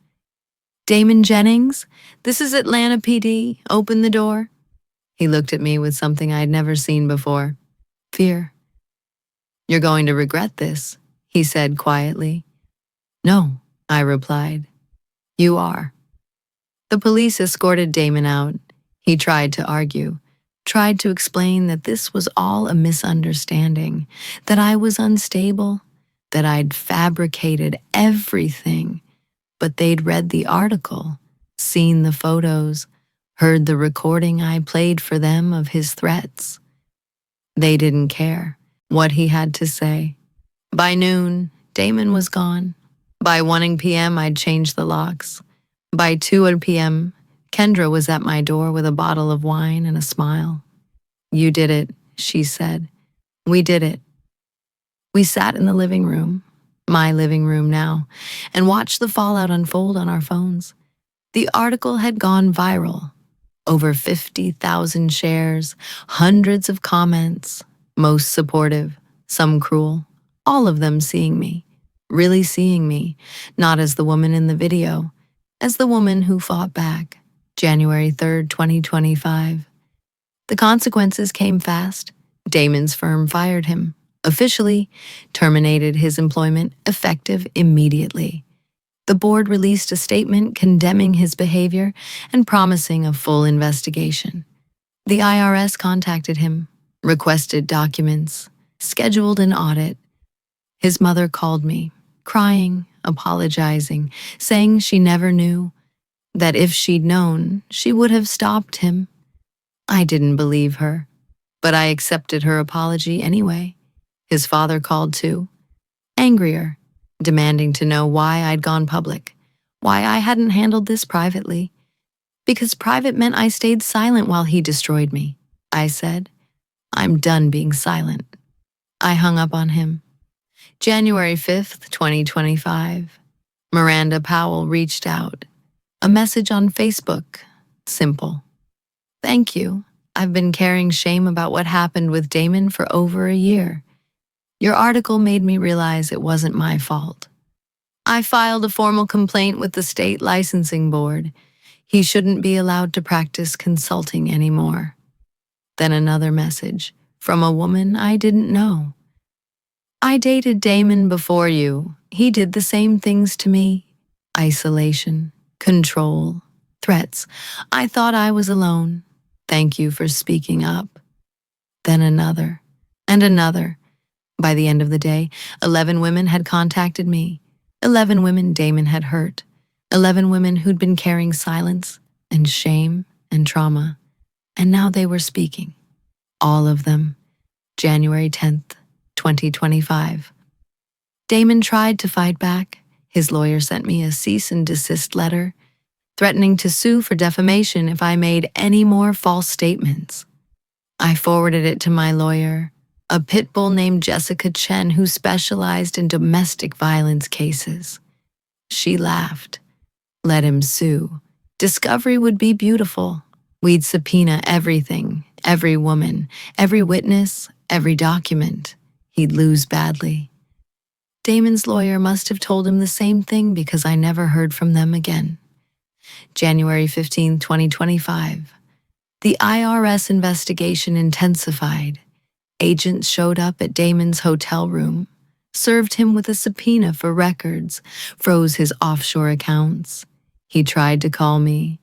"Damon Jennings, this is Atlanta PD. Open the door." He looked at me with something I'd never seen before. Fear. "You're going to regret this," he said quietly. "No," I replied. "You are." The police escorted Damon out. He tried to argue, tried to explain that this was all a misunderstanding, that I was unstable, that I'd fabricated everything. But they'd read the article, seen the photos, heard the recording I played for them of his threats. They didn't care what he had to say. By noon, Damon was gone. By 1 p.m., I'd changed the locks. By 2 p.m., Kendra was at my door with a bottle of wine and a smile. "You did it," she said. "We did it." We sat in the living room, my living room now, and watched the fallout unfold on our phones. The article had gone viral. Over 50,000 shares, hundreds of comments, most supportive, some cruel, all of them seeing me, really seeing me, not as the woman in the video, as the woman who fought back. January 3rd, 2025. The consequences came fast. Damon's firm fired him, officially terminated his employment effective immediately. The board released a statement condemning his behavior and promising a full investigation. The IRS contacted him, requested documents, scheduled an audit. His mother called me, crying, apologizing, saying she never knew, that if she'd known, she would have stopped him. I didn't believe her, but I accepted her apology anyway. His father called too, angrier, demanding to know why I'd gone public, why I hadn't handled this privately. Because private meant I stayed silent while he destroyed me. I said, I'm done being silent. I hung up on him. January 5th, 2025. Miranda Powell reached out. A message on Facebook. Simple. Thank you. I've been carrying shame about what happened with Damon for over a year. Your article made me realize it wasn't my fault. I filed a formal complaint with the state licensing board. He shouldn't be allowed to practice consulting anymore. Then another message from a woman I didn't know. I dated Damon before you. He did the same things to me. Isolation, control, threats. I thought I was alone. Thank you for speaking up. Then another, and another. By the end of the day, 11 women had contacted me. 11 women Damon had hurt. 11 women who'd been carrying silence and shame and trauma. And now they were speaking. All of them. January 10th, 2025. Damon tried to fight back. His lawyer sent me a cease and desist letter, threatening to sue for defamation if I made any more false statements. I forwarded it to my lawyer, a pit bull named Jessica Chen who specialized in domestic violence cases. She laughed. Let him sue. Discovery would be beautiful. We'd subpoena everything, every woman, every witness, every document. He'd lose badly. Damon's lawyer must have told him the same thing because I never heard from them again. January 15, 2025. The IRS investigation intensified. Agents showed up at Damon's hotel room, served him with a subpoena for records, froze his offshore accounts. He tried to call me.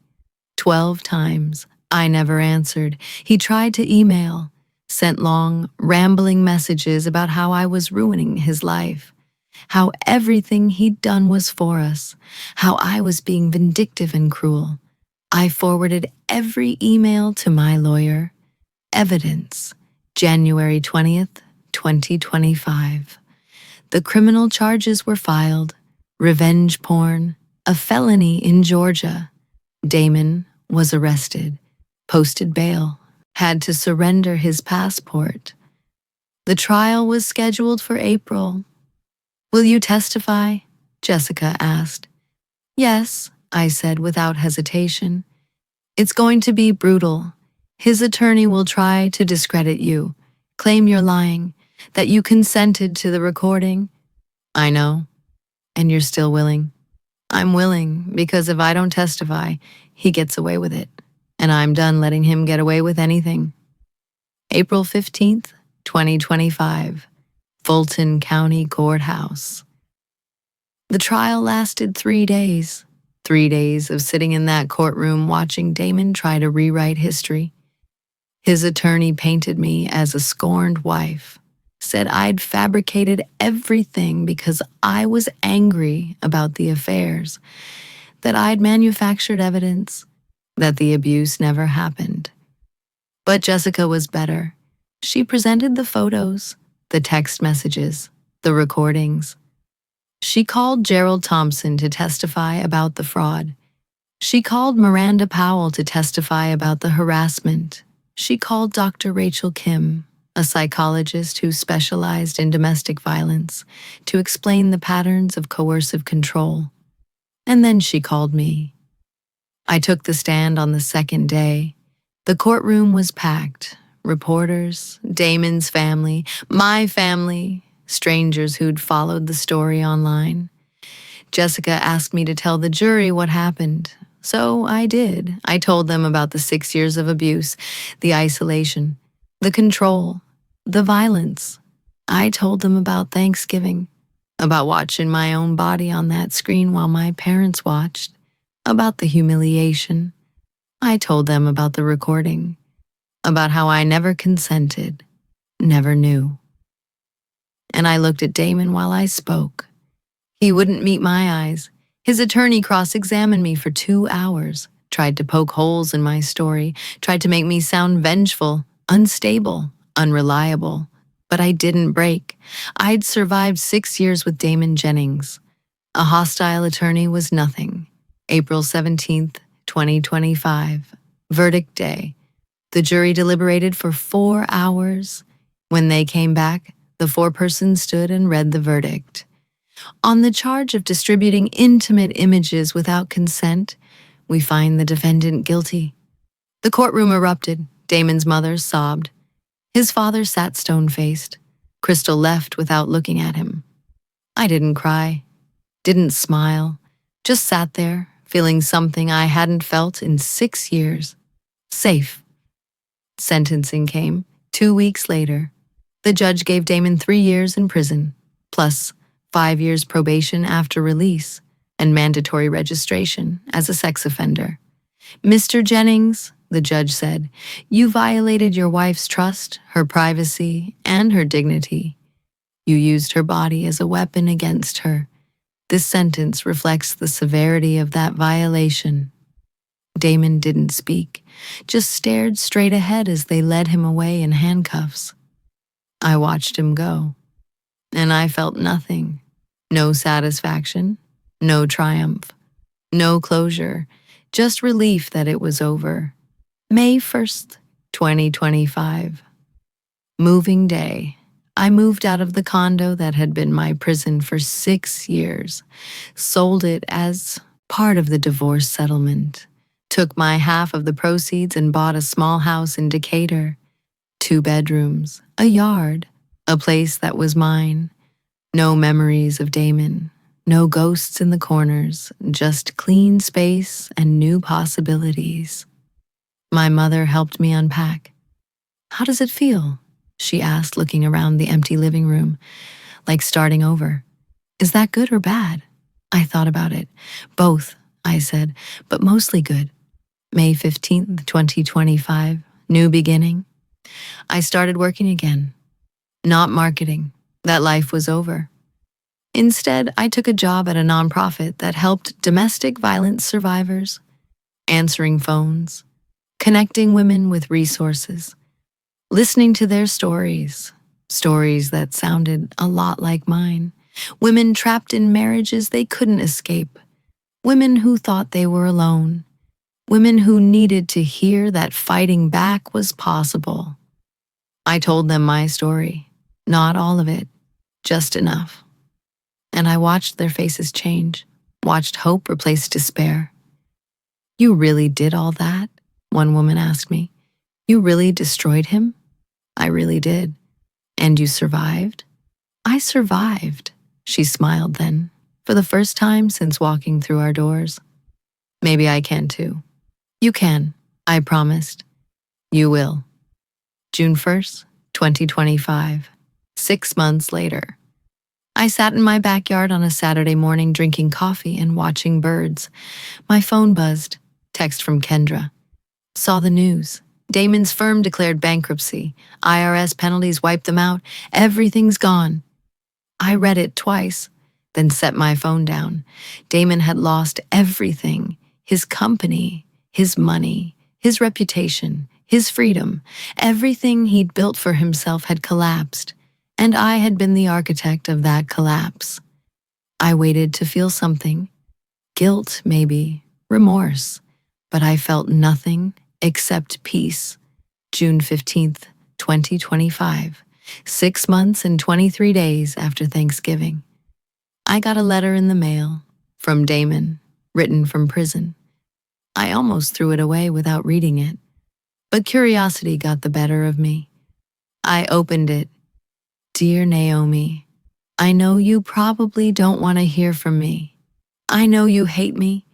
12 times. I never answered. He tried to email, sent long, rambling messages about how I was ruining his life, how everything he'd done was for us, how I was being vindictive and cruel. I forwarded every email to my lawyer. Evidence. January 20th, 2025. The criminal charges were filed. Revenge porn, a felony in Georgia. Damon was arrested, posted bail, had to surrender his passport. The trial was scheduled for April. Will you testify? Jessica asked. Yes, I said without hesitation. It's going to be brutal. His attorney will try to discredit you, claim you're lying, that you consented to the recording. I know. And you're still willing? I'm willing, because if I don't testify, he gets away with it, and I'm done letting him get away with anything. April 15th, 2025, Fulton County Courthouse. The trial lasted 3 days. 3 days of sitting in that courtroom watching Damon try to rewrite history. His attorney painted me as a scorned wife, said I'd fabricated everything because I was angry about the affairs, that I'd manufactured evidence, that the abuse never happened. But Jessica was better. She presented the photos, the text messages, the recordings. She called Gerald Thompson to testify about the fraud. She called Miranda Powell to testify about the harassment. She called Dr. Rachel Kim, a psychologist who specialized in domestic violence, to explain the patterns of coercive control. And then she called me. I took the stand on the second day. The courtroom was packed. Reporters, Damon's family, my family, strangers who'd followed the story online. Jessica asked me to tell the jury what happened. So I did. I told them about the 6 years of abuse, the isolation, the control, the violence. I told them about Thanksgiving, about watching my own body on that screen while my parents watched, about the humiliation. I told them about the recording, about how I never consented, never knew. And I looked at Damon while I spoke. He wouldn't meet my eyes. His attorney cross-examined me for 2 hours, tried to poke holes in my story, tried to make me sound vengeful, unstable, unreliable. But I didn't break. I'd survived 6 years with Damon Jennings. A hostile attorney was nothing. April 17th, 2025. Verdict day. The jury deliberated for 4 hours. When they came back, the foreperson stood and read the verdict. On the charge of distributing intimate images without consent, we find the defendant guilty. The courtroom erupted. Damon's mother sobbed. His father sat stone-faced. Crystal left without looking at him. I didn't cry, didn't smile, just sat there, feeling something I hadn't felt in 6 years. Safe. Sentencing came 2 weeks later. The judge gave Damon 3 years in prison, plus 5 years probation after release, and mandatory registration as a sex offender. Mr. Jennings, the judge said, you violated your wife's trust, her privacy, and her dignity. You used her body as a weapon against her. This sentence reflects the severity of that violation. Damon didn't speak, just stared straight ahead as they led him away in handcuffs. I watched him go, and I felt nothing. No satisfaction, no triumph, no closure, just relief that it was over. May 1st, 2025. Moving day. I moved out of the condo that had been my prison for 6 years, sold it as part of the divorce settlement, took my half of the proceeds and bought a small house in Decatur, 2 bedrooms, a yard, a place that was mine. No memories of Damon, no ghosts in the corners, just clean space and new possibilities. My mother helped me unpack. How does it feel? She asked, looking around the empty living room, like starting over. Is that good or bad? I thought about it. Both, I said, but mostly good. May 15th, 2025, new beginning. I started working again. Not marketing. That life was over. Instead, I took a job at a nonprofit that helped domestic violence survivors, answering phones, connecting women with resources, listening to their stories that sounded a lot like mine, women trapped in marriages they couldn't escape, women who thought they were alone, women who needed to hear that fighting back was possible. I told them my story, not all of it, just enough. And I watched their faces change, watched hope replace despair. You really did all that? One woman asked me. You really destroyed him? I really did. And you survived? I survived, she smiled then, for the first time since walking through our doors. Maybe I can too. You can, I promised. You will. June 1st, 2025, 6 months later. I sat in my backyard on a Saturday morning drinking coffee and watching birds. My phone buzzed. Text from Kendra. Saw the news. Damon's firm declared bankruptcy. IRS penalties wiped them out. Everything's gone. I read it twice, then set my phone down. Damon had lost everything. His company, his money, his reputation, his freedom. Everything he'd built for himself had collapsed, and I had been the architect of that collapse. I waited to feel something. Guilt, maybe, remorse. But I felt nothing except peace. June 15th, 2025, 6 months and 23 days after Thanksgiving. I got a letter in the mail from Damon, written from prison. I almost threw it away without reading it, but curiosity got the better of me. I opened it. Dear Naomi, I know you probably don't want to hear from me. I know you hate me.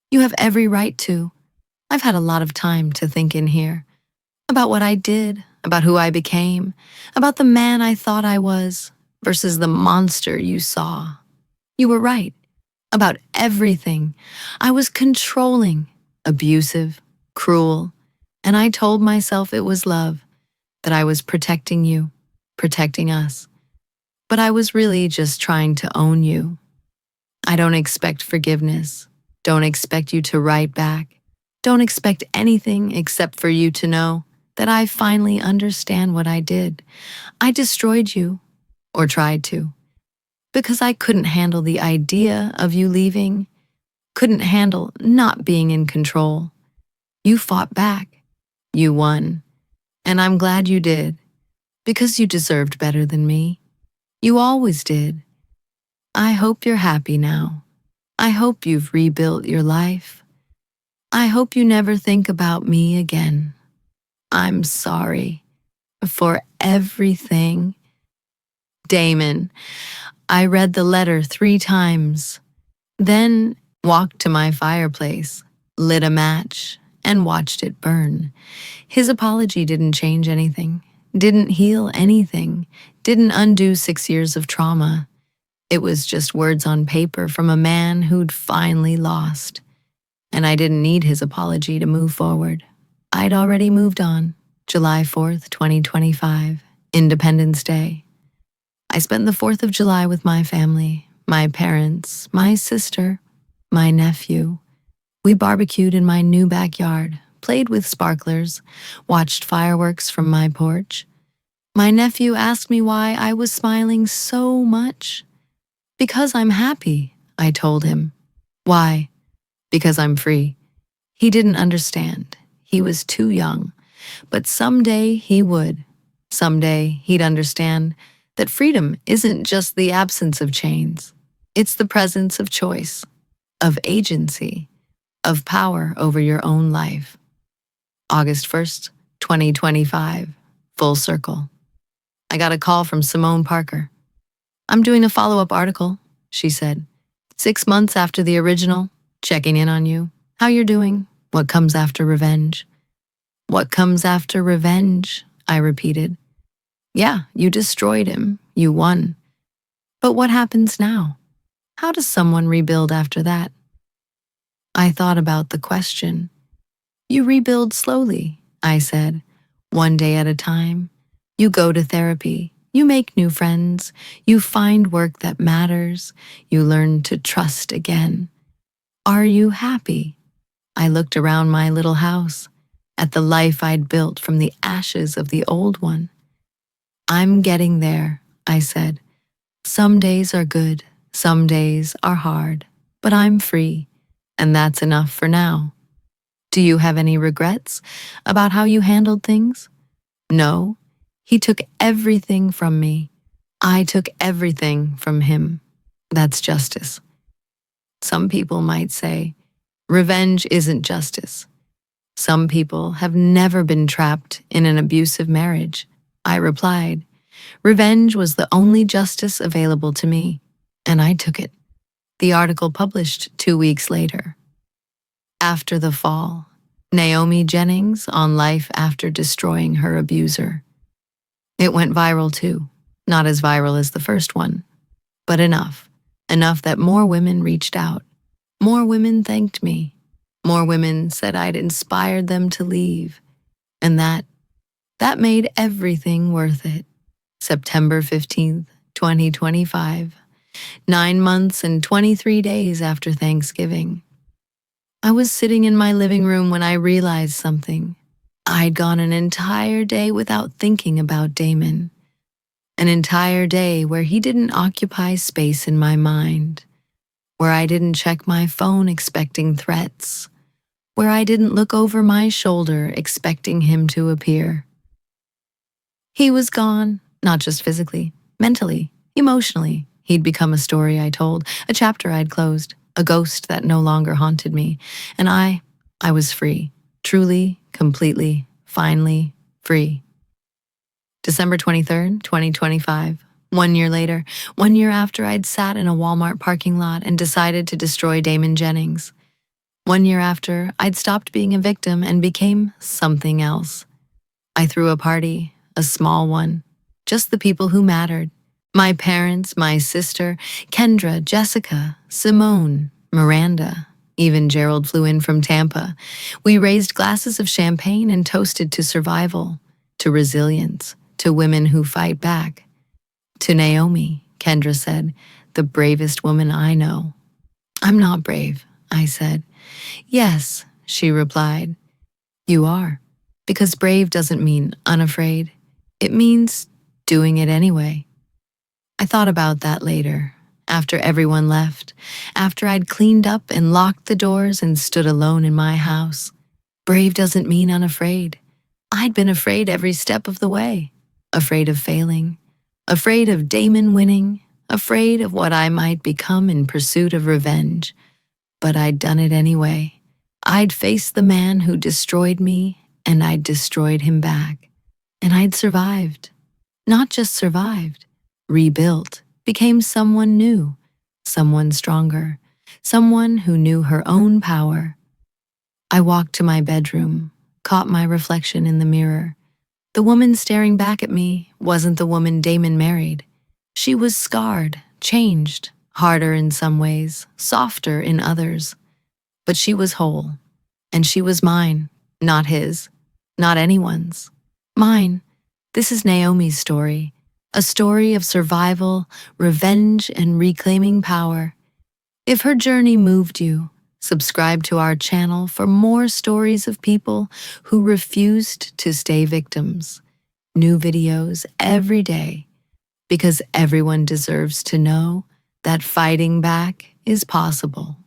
You have every right to. I've had a lot of time to think in here. About what I did, about who I became, about the man I thought I was versus the monster you saw. You were right. About everything. I was controlling, abusive, cruel, and I told myself it was love, that I was protecting you, protecting us. But I was really just trying to own you. I don't expect forgiveness. Don't expect you to write back. Don't expect anything except for you to know that I finally understand what I did. I destroyed you, or tried to, because I couldn't handle the idea of you leaving, couldn't handle not being in control. You fought back. You won. And I'm glad you did, because you deserved better than me. You always did. I hope you're happy now. I hope you've rebuilt your life. I hope you never think about me again. I'm sorry for everything. Damon. I read the letter 3 times, then walked to my fireplace, lit a match, and watched it burn. His apology didn't change anything, didn't heal anything, didn't undo 6 years of trauma. It was just words on paper from a man who'd finally lost. And I didn't need his apology to move forward. I'd already moved on. July 4th, 2025, Independence Day. I spent the 4th of July with my family, my parents, my sister, my nephew. We barbecued in my new backyard, played with sparklers, watched fireworks from my porch. My nephew asked me why I was smiling so much. Because I'm happy, I told him. Why? Because I'm free. He didn't understand. He was too young. But someday he would. Someday he'd understand that freedom isn't just the absence of chains. It's the presence of choice, of agency, of power over your own life. August 1st, 2025, full circle. I got a call from Simone Parker. I'm doing a follow-up article, she said. 6 months after the original, checking in on you. How you're doing? What comes after revenge? What comes after revenge? I repeated. Yeah, you destroyed him. You won. But what happens now? How does someone rebuild after that? I thought about the question. You rebuild slowly, I said, one day at a time. You go to therapy. You make new friends. You find work that matters. You learn to trust again. Are you happy? I looked around my little house, at the life I'd built from the ashes of the old one. I'm getting there, I said. Some days are good, some days are hard, but I'm free, and that's enough for now. Do you have any regrets about how you handled things? No, he took everything from me. I took everything from him. That's justice. Some people might say, revenge isn't justice. Some people have never been trapped in an abusive marriage. I replied, revenge was the only justice available to me, and I took it. The article published 2 weeks later. After the fall, Naomi Jennings on life after destroying her abuser. It went viral too, not as viral as the first one, but enough that more women reached out. More women thanked me. More women said I'd inspired them to leave, and that made everything worth it. September 15th, 2025, 9 months and 23 days after Thanksgiving. I was sitting in my living room when I realized something. I'd gone an entire day without thinking about Damon. An entire day where he didn't occupy space in my mind, where I didn't check my phone expecting threats, where I didn't look over my shoulder expecting him to appear. He was gone, not just physically, mentally, emotionally. He'd become a story I told, a chapter I'd closed, a ghost that no longer haunted me, and I I was free. Truly, completely, finally free. December 23rd, 2025. 1 year later, 1 year after I'd sat in a Walmart parking lot and decided to destroy Damon Jennings. 1 year after, I'd stopped being a victim and became something else. I threw a party, a small one, just the people who mattered. My parents, my sister, Kendra, Jessica, Simone, Miranda, even Gerald flew in from Tampa. We raised glasses of champagne and toasted to survival, to resilience, to women who fight back. To Naomi, Kendra said, the bravest woman I know. I'm not brave, I said. Yes, she replied. You are, because brave doesn't mean unafraid. It means doing it anyway. I thought about that later, after everyone left, after I'd cleaned up and locked the doors and stood alone in my house. Brave doesn't mean unafraid. I'd been afraid every step of the way, afraid of failing, afraid of Damon winning, afraid of what I might become in pursuit of revenge. But I'd done it anyway. I'd faced the man who destroyed me, and I'd destroyed him back. And I'd survived. Not just survived, rebuilt, became someone new, someone stronger, someone who knew her own power. I walked to my bedroom, caught my reflection in the mirror. The woman staring back at me wasn't the woman Damon married. She was scarred, changed, harder in some ways, softer in others. But she was whole, and she was mine, not his, not anyone's. Mine. This is Naomi's story, a story of survival, revenge, and reclaiming power. If her journey moved you, subscribe to our channel for more stories of people who refused to stay victims. New videos every day, because everyone deserves to know that fighting back is possible.